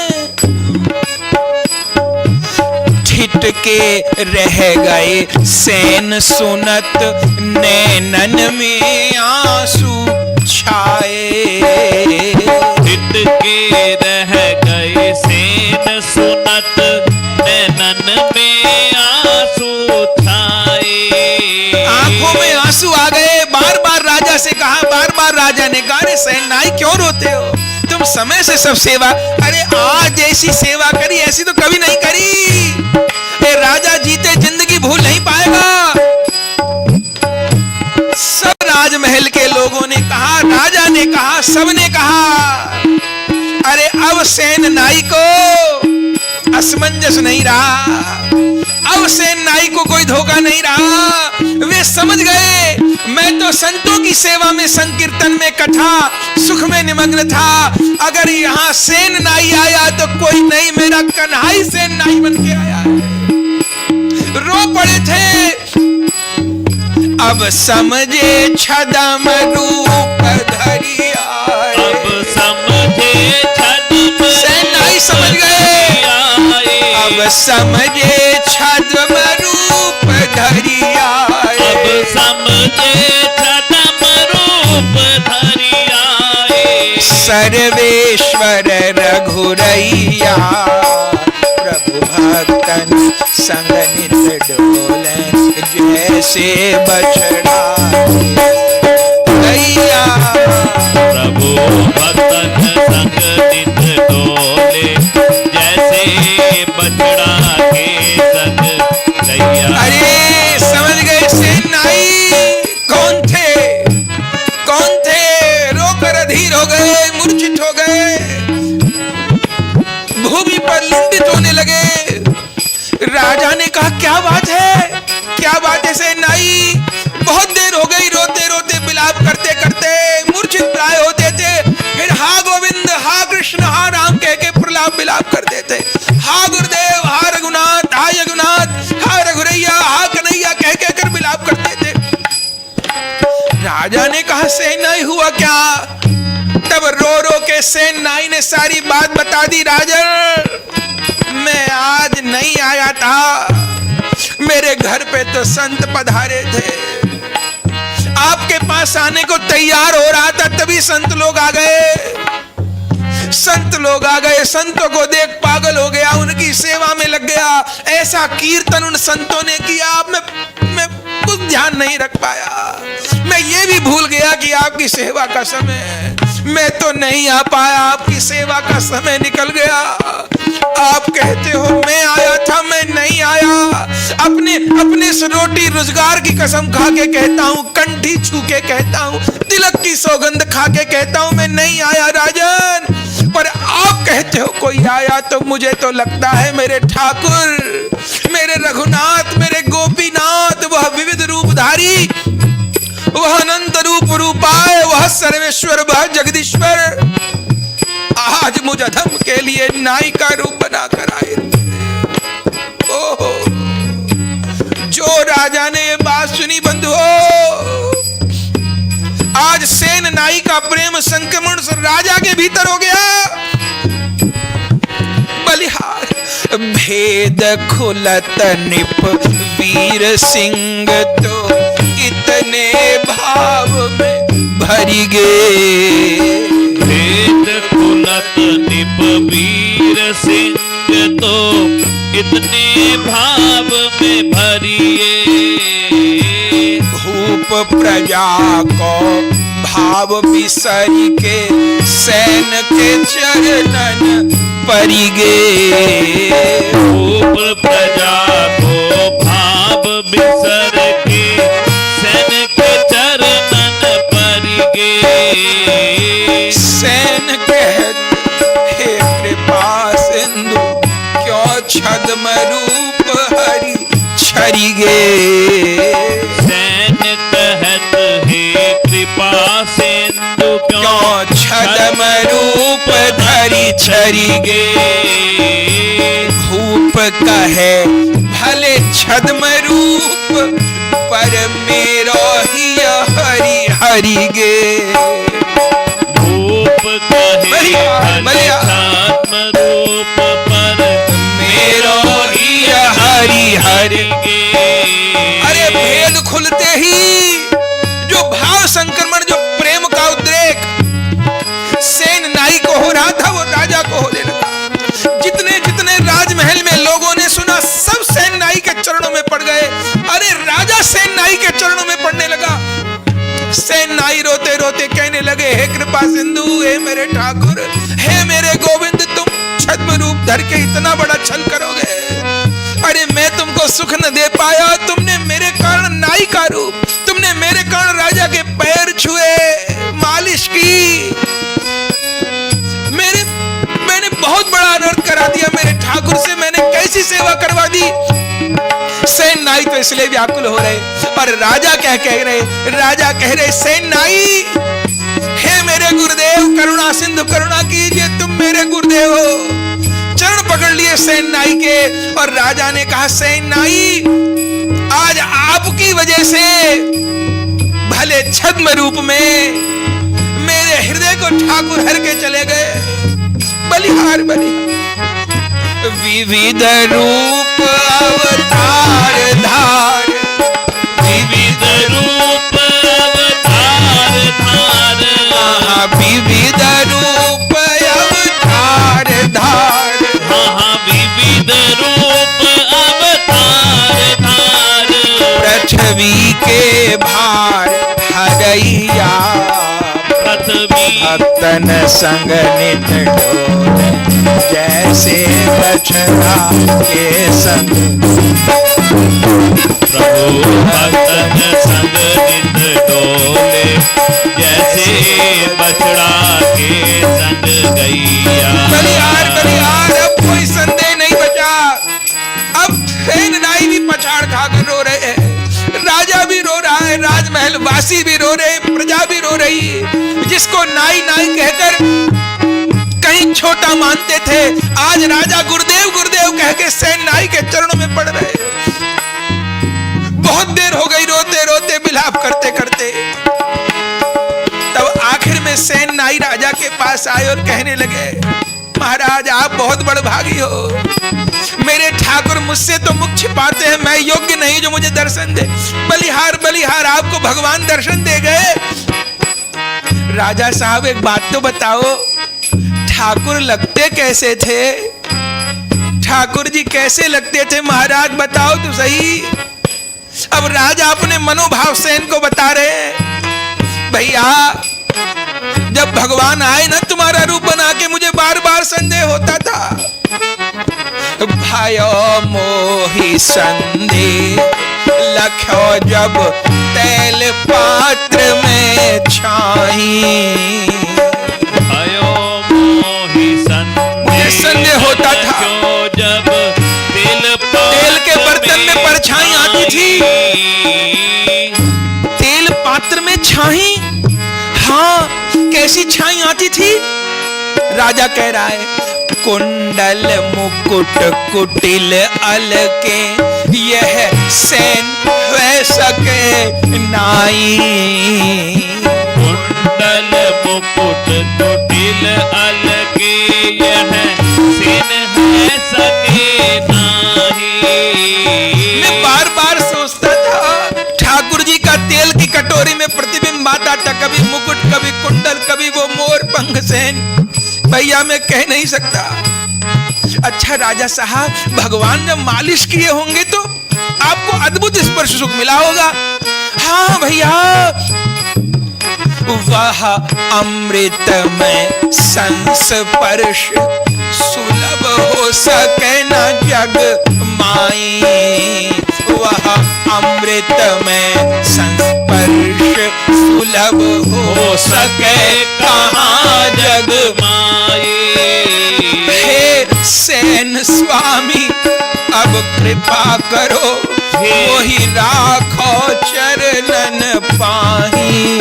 छिट के रह गए सेन सुनत, नैनन में आंसू छाए।
छिट के रह गए सेन सुनत, नैनन में आंसू छाए।
आंखों में आंसू आ गए। बार बार राजा से कहा, बार बार राजा ने कहा अरे सेन नाई क्यों रोते हो, तुम समय से सब सेवा। अरे आज जैसी सेवा करी ऐसी तो कभी नहीं करी। राजा जीते जिंदगी भूल नहीं पाएगा। सब राजमहल के लोगों ने कहा, राजा ने कहा, सबने कहा अरे अब सेन नाई को असमंजस नहीं रहा, अब सेन नाई को कोई धोखा नहीं रहा। वे समझ गए मैं तो संतों की सेवा में, संकीर्तन में, कथा सुख में निमग्न था। अगर यहाँ सेन नाई आया तो कोई नहीं, मेरा कन्हाई सेन नाई बन के आया है। रो पड़े थे। अब समझे छदम रूप धरि आए।
अब समझे छदम
सेन नाई समझ गए। अब समझे छदम रूप धरि आए।
अब समझे छदम रूप धरि आए।
सर्वेश्वर रघुरैया प्रभु भक्तन संग नित डोले, जैसे बछड़ा गैया।
प्रभु भक्तन संग नित डोले, जैसे बछड़ा के संग गैया।
अरे समझ गए सेन नाई कौन थे, कौन थे। रोकर अधीर हो गए, मूर्छित हो गए, भूमि पर लुंडित होने लगे। राजा ने कहा क्या बात है, क्या बात है सेन नाई। बहुत देर हो गई, रोते रोते विलाप करते करते मूर्छित प्राय होते थे। फिर हा गोविंद, हा कृष्ण, हा राम कह के प्रलाप विलाप करते थे। हा गुरुदेव, हा रघुनाथ, हा यदुनाथ, हा रघुरैया, हा कन्हैया कह कह कर विलाप करते थे। राजा ने कहा सेन नाई हुआ क्या। तब रो रो के सेन नाई ने सारी बात बता दी। राजन मैं आज नहीं आया था, मेरे घर पे तो संत पधारे थे, आपके पास आने को तैयार हो रहा था, तभी संत लोग आ गए। संत लोग आ गए, संतों को देख पागल हो गया, उनकी सेवा में लग गया। ऐसा कीर्तन उन संतों ने किया, मैं कुछ ध्यान नहीं रख पाया। मैं ये भी भूल गया कि आपकी सेवा का समय है, मैं तो नहीं आ पाया, आपकी सेवा का समय निकल गया। आप कहते हो मैं आया था, मैं नहीं आया। अपने इस रोटी रोजगार की कसम खा के कहता हूँ, कंठी छू के कहता हूँ, तिलक की सौगंध खा के कहता हूँ, मैं नहीं आया राजन। पर आप कहते हो कोई आया, तो मुझे तो लगता है मेरे ठाकुर, मेरे रघुनाथ, मेरे गोपीनाथ, वह विविध रूपधारी, वह अनंत रूपाय, वह सर्वेश्वर, वह जगदीश्वर आज मुझ अधम के लिए नाई का रूप बनाकर आए। ओहो, जो राजा ने ये बात सुनी बंधुओं, आज सेन नाई का प्रेम संक्रमण राजा के भीतर हो गया। बलिहार भेद खुलत निप वीर सिंह तो इतने भाव में भरी गे।
भेद खुलत निप वीर सिंह तो इतने भाव में भरिए।
भूप प्रजा को भाव बिसरी के सैन के चरणन परी गे।
भूप प्रजा को भाव बिसर के सैन के चरणन परी गे।
सैन कहत हे कृपा सिंधु, क्यों छद्म रूप हरि छरी गे।
सैन कहत हे कृपा सिंधु,
क्यों छद्म रूप धरि छरी गे। भूप कहे भले छद्म रूप, पर मेरो ही हरि हरि गे।
भूप कहे भले छद्म रूप, पर मेरो ही हरि हरि गे।
अरे भेद खुलते ही जो भाव संक्रमण, जो प्रेम का उद्रेक सेन नाई को हो रहा था, वो राजा को होने लगा। जितने जितने राजमहल में लोगों ने सुना, सब सेन नाई के चरणों में पड़ गए। अरे राजा सेन नाई के चरणों में पड़ने लगा। सेन नाई रोते रोते कहने लगे, हे कृपा सिंधु, हे मेरे ठाकुर, हे मेरे गोविंद, तुम छद्म रूप धर के इतना बड़ा छल करोगे? अरे मैं तुमको सुख न दे पाया, तुमने मेरे कारण नाई का रूप, तुमने मेरे कारण राजा के पैर छुए, मालिश की, मैंने बहुत बड़ा अनर्थ करा दिया मेरे ठाकुर से, मैंने कैसी सेवा करवा दी। सेन नाई तो इसलिए व्याकुल हो रहे, और राजा क्या कह रहे? राजा कह रहे, सेन नाई, हे मेरे गुरुदेव, करुणा सिंधु, करुणा कीजिए, तुम मेरे गुरुदेव हो। चरण पकड़ लिए सेन नाई के, और राजा ने कहा, सेन नाई, आज आपकी वजह से भले छद्म रूप में मेरे हृदय को ठाकुर हर के चले गए। बलिहार विविध रूप अवतार धार,
विविध रूप अवतार धार,
विविध रूप अवतार धार,
विविध रूप अवतार धार।
पृथ्वी के भार हरैया, भक्तन संग नित डोले, जैसे बछड़ा के संग।
प्रभु भक्तन संग नित डोले, जैसे बछड़ा के संग गैया।
बलिहार अब कोई संदेह नहीं बचा। अब सेन नाई भी पछाड़ खाकर रो रहे हैं, राजा भी रो रहा है, राजमहल वासी भी रो रहे, प्रजा भी रो रही। जिसको नाई नाई कहकर कहीं छोटा मानते थे, आज राजा गुरुदेव गुरुदेव कह के सेन नाई के चरणों में पड़ रहे। बहुत देर हो गई रोते रोते, विलाप करते करते। तब आखिर में सेन नाई राजा के पास आए और कहने लगे, महाराज आप बहुत बड़भागी हो, मेरे ठाकुर मुझसे तो मुख छिपाते हैं, मैं योग्य नहीं जो मुझे दर्शन दे। बलिहार बलिहार आपको भगवान दर्शन दे गए। राजा साहब एक बात तो बताओ, ठाकुर लगते कैसे थे? ठाकुर जी कैसे लगते थे महाराज, बताओ तो सही। अब राजा अपने मनोभाव से इनको बता रहे हैं, भैया जब भगवान आए ना तुम्हारा रूप बना के, मुझे बार बार संदेह होता था। भयो मोहि संदेह लख्यो जब तैल पात्र में छाई।
भयो मोहि
मुझे संदेह होता था
जब
तेल के बर्तन में परछाई आती थी। तेल पात्र में छाई, हाँ कैसी छाई आती थी? राजा कह रहा है, कुंडल मुकुट कुटिल अलके यह सैन वह सके नाई।
कुंडल मुकुट कुटिल अलके यह सैन वह सके नाई।
मैं बार बार सोचता था, ठाकुर जी का तेल की कटोरी में प्रतिबिंब आता था, कभी मुकुट कभी कुंडल कभी वो मोर पंख सैन। भैया मैं कह नहीं सकता। अच्छा राजा साहब, भगवान जब मालिश किए होंगे तो आपको अद्भुत स्पर्श सुख मिला होगा। हाँ भैया, वह अमृत में संस्पर्श सुलभ हो सके न जग माई। वह अमृत में संस्पर्श सुलभ हो सके कहाँ जग माई। हे सैन स्वामी अब कृपा करो, वही राखो चरणन पाही।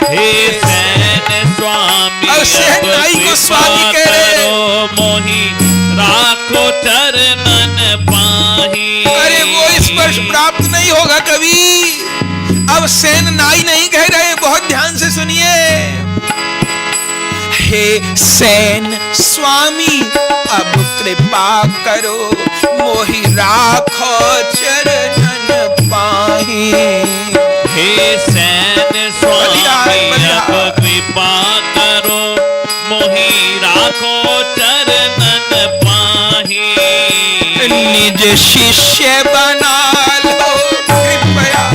हे सैन स्वामी
अब सैन नाई को स्वामी कह रहे,
मोहि राखो चरणन पाही।
अरे वो स्पर्श प्राप्त नहीं होगा कभी। अब सैन नाई नहीं कह रहे, बहुत ध्यान से सुनिए। हे सैन स्वामी अब कृपा करो, मोहि राखो चरणन पाही।
हे सैन स्वामी अब कृपा करो, मोहि राखो चरणन पाही।
निज शिष्य बना लो कृपया,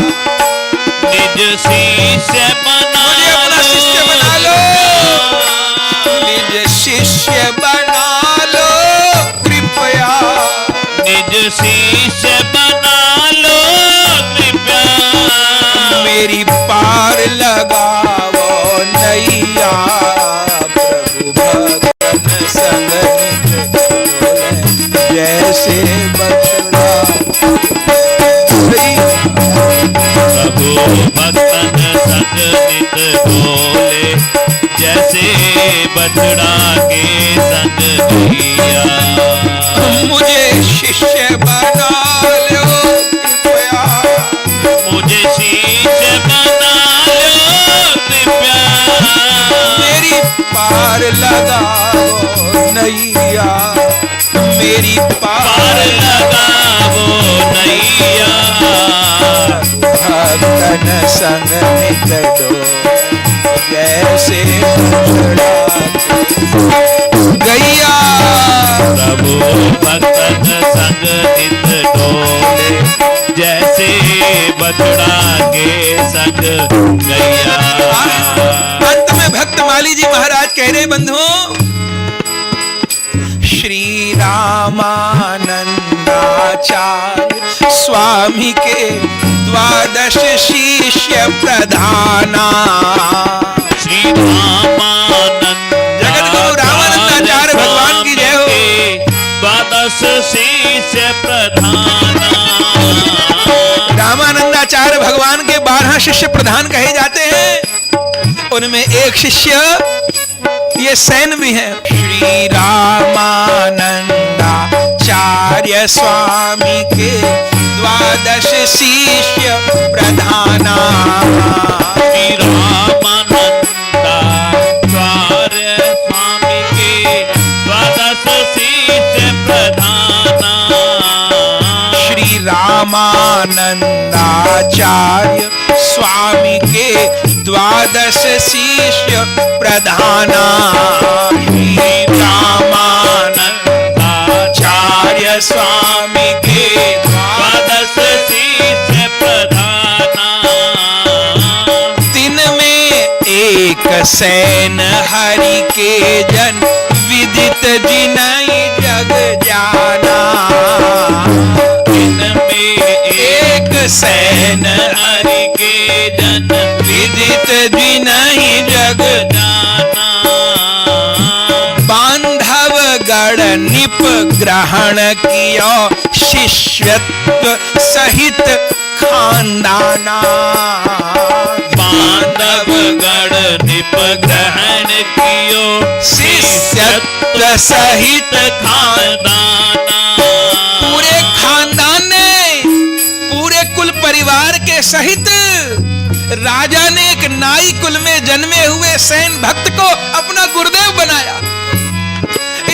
निज शिष्य बना
मुझे अपना शिष्य बना लो। निज शिष्य बना लो कृपया,
निज शिष्य बना लो कृपया।
मेरी पार लगाओ नैया, प्रभु भक्तन संग नित डोले, जैसे बछड़ा।
प्रभु भक्तन संग नित डोले, जैसे बछड़ा के संग गैया।
मुझे शिष्य बना लो कृपया,
मुझे शिष्य बना लो कृपया।
मेरी पार लगाओ नैया, मेरी
पार लगावो नैया।
भक्तन संग नित डोले, जैसे गैया।
प्रभु भक्तन संग नित डोले, जैसे बछड़ा के संग गैया।
अंत में भक्त माली जी महाराज कह रहे, बंधु श्री रामानंदाचार्य स्वामी के 12 शिष्य प्रधाना।
श्री रामानंद
जगत गुरु रामानंदाचार्य भगवान की जय हो।
12 शिष्य प्रधाना।
रामानंदाचार्य भगवान के 12 शिष्य प्रधान कहे जाते हैं। उनमें एक शिष्य ये सैन भी है। श्री रामानंदाचार्य स्वामी के 12 शिष्य प्रधाना।
श्री रामानंदाचार्य स्वामी के
रामानंदाचार्य स्वामी के 12 शिष्य प्रधाना। श्री रामानंदाचार्य स्वामी के
12 शिष्य प्रधाना।
दिन में एक सैन हरि के जन विदित जिनहि जग जाना।
दिन में एक
सैन
हरि के जन
विदित जिनहि जग
जाना।
बांधव गण निप ग्रहण कियो शिष्यत्व सहित खानदाना।
बांधव गण निप ग्रहण कियो
शिष्यत्व सहित
खानदाना।
पूरे खानदान ने पूरे कुल परिवार के सहित राजा ने एक नाई कुल में जन्मे हुए सैन भक्त को अपना गुरुदेव बनाया।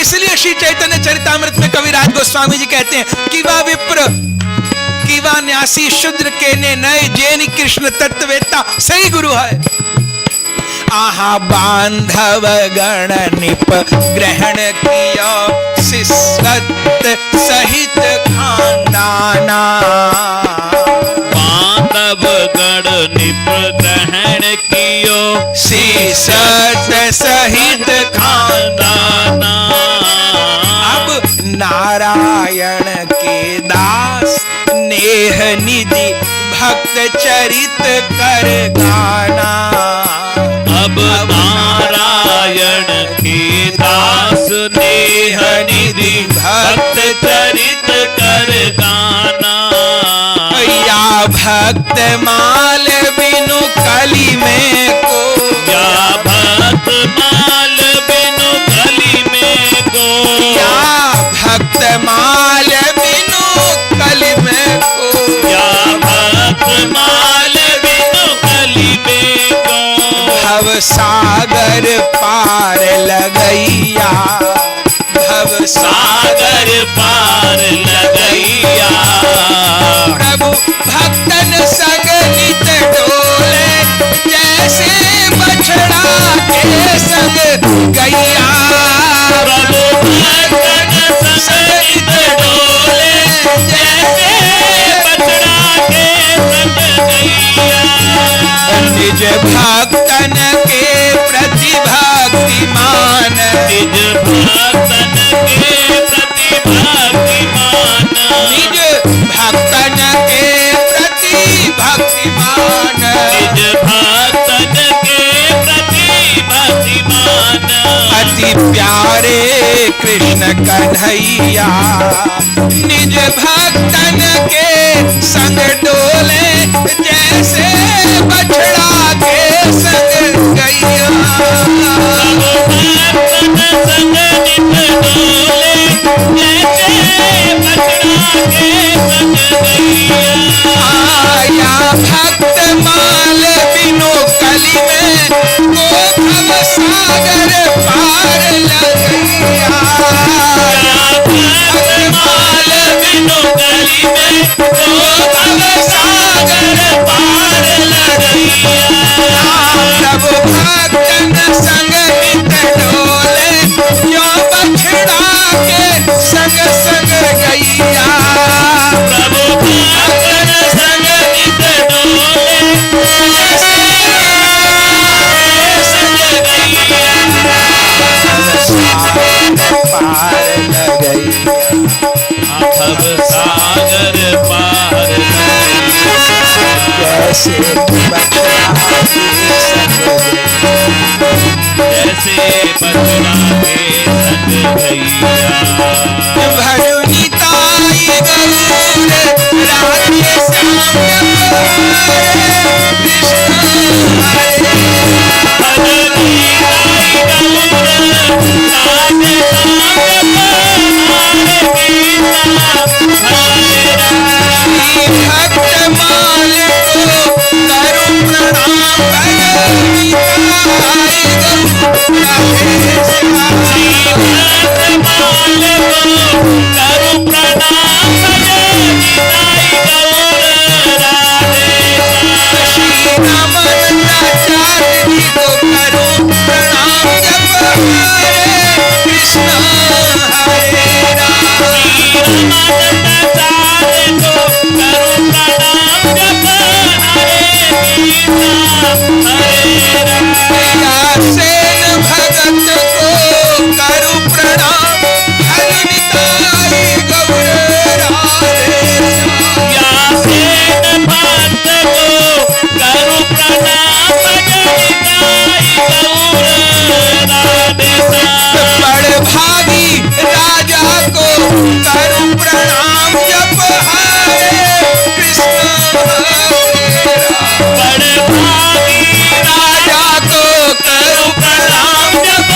इसलिए श्री चैतन्य चरितामृत में कविराज गोस्वामी जी कहते हैं कि वह विप्र कि वह न्यासी शूद्र के ने नए जैन कृष्ण तत्ववेत्ता सही गुरु है। आहा बांधव गण निप ग्रहण किया शिष्यत्व सहित खानदाना।
बांधव गण निप ग्रहण कियो
शिष्यत्व सहित खानदाना। अब नारायण के दास नेह निधि भक्त चरित कर गाना।
अब नारायण के दास नेह निधि भक्त चरित कर गाना।
या भक्त माल बिनु कली में को,
या भक्त माल बिनु कली में को,
या भक्त माल बिनु कली में को,
या भक्त माल बिनु कली में को।
भव सागर पार लगैया, भव
सागर पार लगैया।
प्रभु भक्तन संग नित डोले जैसे बछड़ा के संग गैया।
प्रभु भक्तन संग नित डोले जैसे बछड़ा के संग गैया।
निज भक्तन के प्रति भक्तिमान,
निज भक्तन के प्रति भक्तिमान,
निज भक्तन के प्रति भक्तिमान,
निज भक्तन के प्रति भक्तिमान।
अति प्यारे कृष्ण कन्हैया निज भक्तन के संग डोले जैसे बछड़ा के संग गैया।
भक्तन संग नित डोले जैसे बछड़ा के संग गैया।
आया भक्त माल बिनु कली में को भव सागर पार लगैया।
भक्त माल बिनु कली में को भव सागर पार लगैया।
प्रभु भक्तन संग नित डोले जो बछड़ा के संग संग गैया।
प्रभु भक्तन संग नित डोले संग गैया।
पार लगैया।
भव सागर पार लगैया।
जैसे बछड़ा के संग गैया।
जैसे बछड़ा के संग गैया।
भरुनी ताई गरुड़ राधे श्याम कृष्ण हरे।
भजनी गाई गौर राधे श्याम हरे कृष्ण हरे राम।
भक्त माल को करो प्रणाम भगवती ताई गरुड़ राधे श्याम।
भक्त माल को करो प्रणाम भजनी गाई गौर
सेन भगत को करु प्रणाम हर निताई गौर राधे बड़ भागी राजा को करु प्रणाम जप हरे कृष्ण हरे राजा को करु प्रणाम जप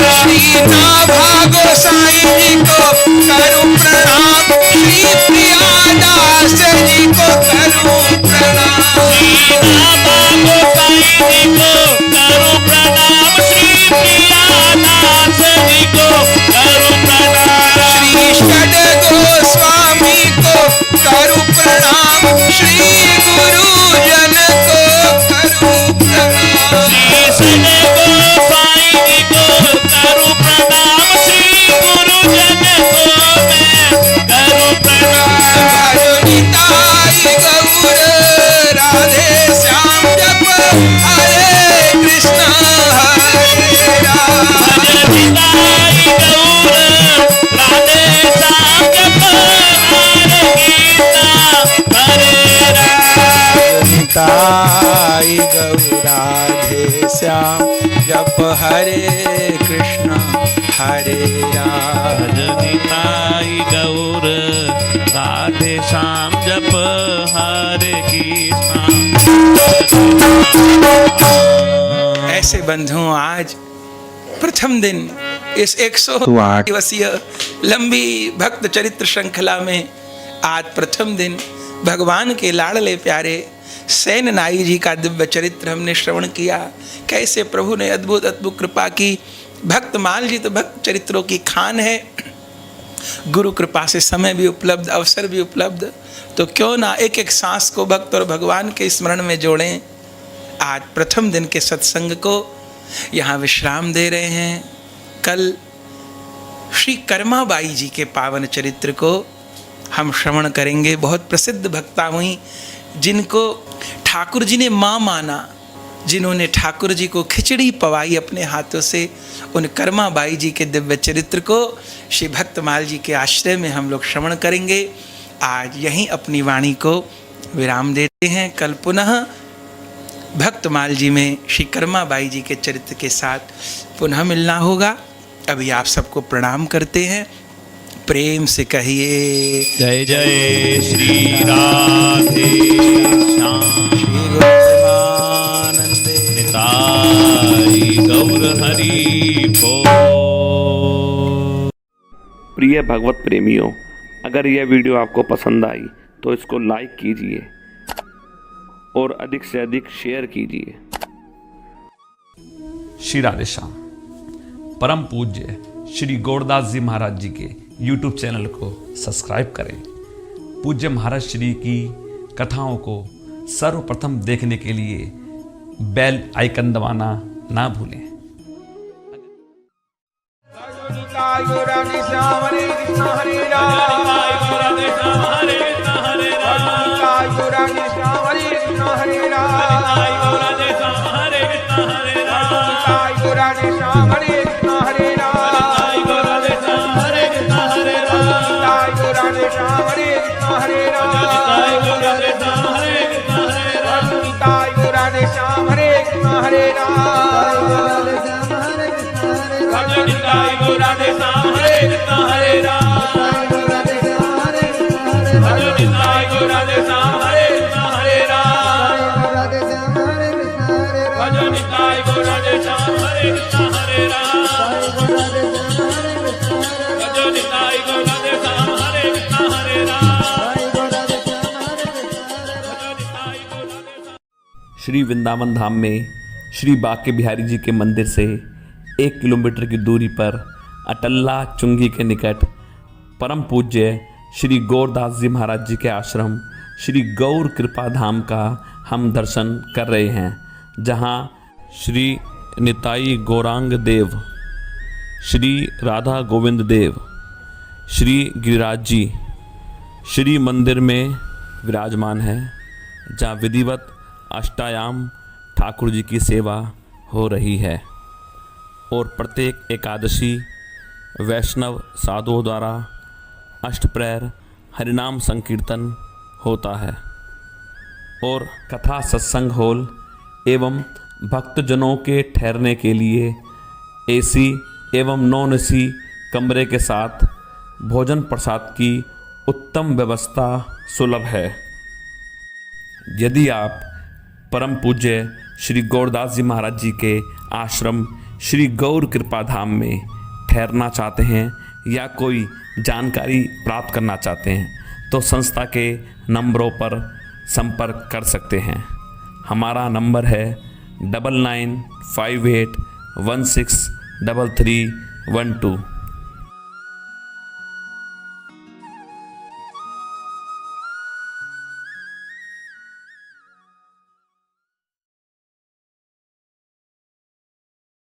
श्री नाभा गोसाई जी को करु प्रणाम श्री प्रियादास जी को करु प्रणाम श्री षड गोस्वामी को करु प्रणाम श्री गुरुजन को करु प्रणाम भजनिताई गौर राधे श्याम जप हरे कृष्ण हरे राम ताई गौ राधे श्याम जप हरे कृष्ण हरे राम
भजनिताई गौर राधे श्याम जप हरे कृष्ण।
ऐसे बंधुओं, आज प्रथम दिन इस 108 दिवसीय लंबी भक्त चरित्र श्रृंखला में आज प्रथम दिन भगवान के लाडले प्यारे सेन नाई जी का दिव्य चरित्र हमने श्रवण किया। कैसे प्रभु ने अद्भुत अद्भुत कृपा की। भक्त माल जी तो भक्त चरित्रों की खान है। गुरु कृपा से समय भी उपलब्ध, अवसर भी उपलब्ध, तो क्यों ना एक एक सांस को भक्त और भगवान के स्मरण में जोड़ें। आज प्रथम दिन के सत्संग को यहाँ विश्राम दे रहे हैं। कल श्री कर्माबाई जी के पावन चरित्र को हम श्रवण करेंगे। बहुत प्रसिद्ध भक्ता हुई, जिनको ठाकुर जी ने माँ माना, जिन्होंने ठाकुर जी को खिचड़ी पवाई अपने हाथों से, उन कर्माबाई जी के दिव्य चरित्र को श्री भक्तमाल जी के आश्रय में हम लोग श्रवण करेंगे। आज यहीं अपनी वाणी को विराम देते हैं। कल पुनः भक्तमाल जी में श्री कर्माबाई जी के चरित्र के साथ पुनः मिलना होगा। अभी आप सबको प्रणाम करते हैं। प्रेम से कहिए
जय जय श्री राधे श्याम
श्री गुरु प्रेमानंदे
निताई गौर हरि बोल।
प्रिय भगवत प्रेमियों, अगर यह वीडियो आपको पसंद आई तो इसको लाइक कीजिए और अधिक से अधिक शेयर कीजिए।
श्री राधेश्याम। परम पूज्य श्री गौरदास जी महाराज जी के YouTube चैनल को सब्सक्राइब करें। पूज्य महाराज श्री की कथाओं को सर्वप्रथम देखने के लिए बेल आइकन दबाना ना भूलें। श्री वृंदावन धाम में श्री बांके बिहारी जी के मंदिर से 1 किलोमीटर की दूरी पर अटल्ला चुंगी के निकट परम पूज्य श्री गौरदास जी महाराज जी के आश्रम श्री गौर कृपा धाम का हम दर्शन कर रहे हैं, जहां श्री निताई गौरांग देव श्री राधा गोविंद देव श्री गिरिराज जी श्री मंदिर में विराजमान है, जहाँ विधिवत अष्टायाम ठाकुर जी की सेवा हो रही है और प्रत्येक एकादशी वैष्णव साधुओं द्वारा अष्टप्रहर हरिनाम संकीर्तन होता है और कथा सत्संग हॉल एवं भक्तजनों के ठहरने के लिए एसी एवं नॉन एसी कमरे के साथ भोजन प्रसाद की उत्तम व्यवस्था सुलभ है। यदि आप परम पूज्य श्री गौरदास जी महाराज जी के आश्रम श्री गौर कृपा धाम में ठहरना चाहते हैं या कोई जानकारी प्राप्त करना चाहते हैं तो संस्था के नंबरों पर संपर्क कर सकते हैं। हमारा नंबर है 9958163312।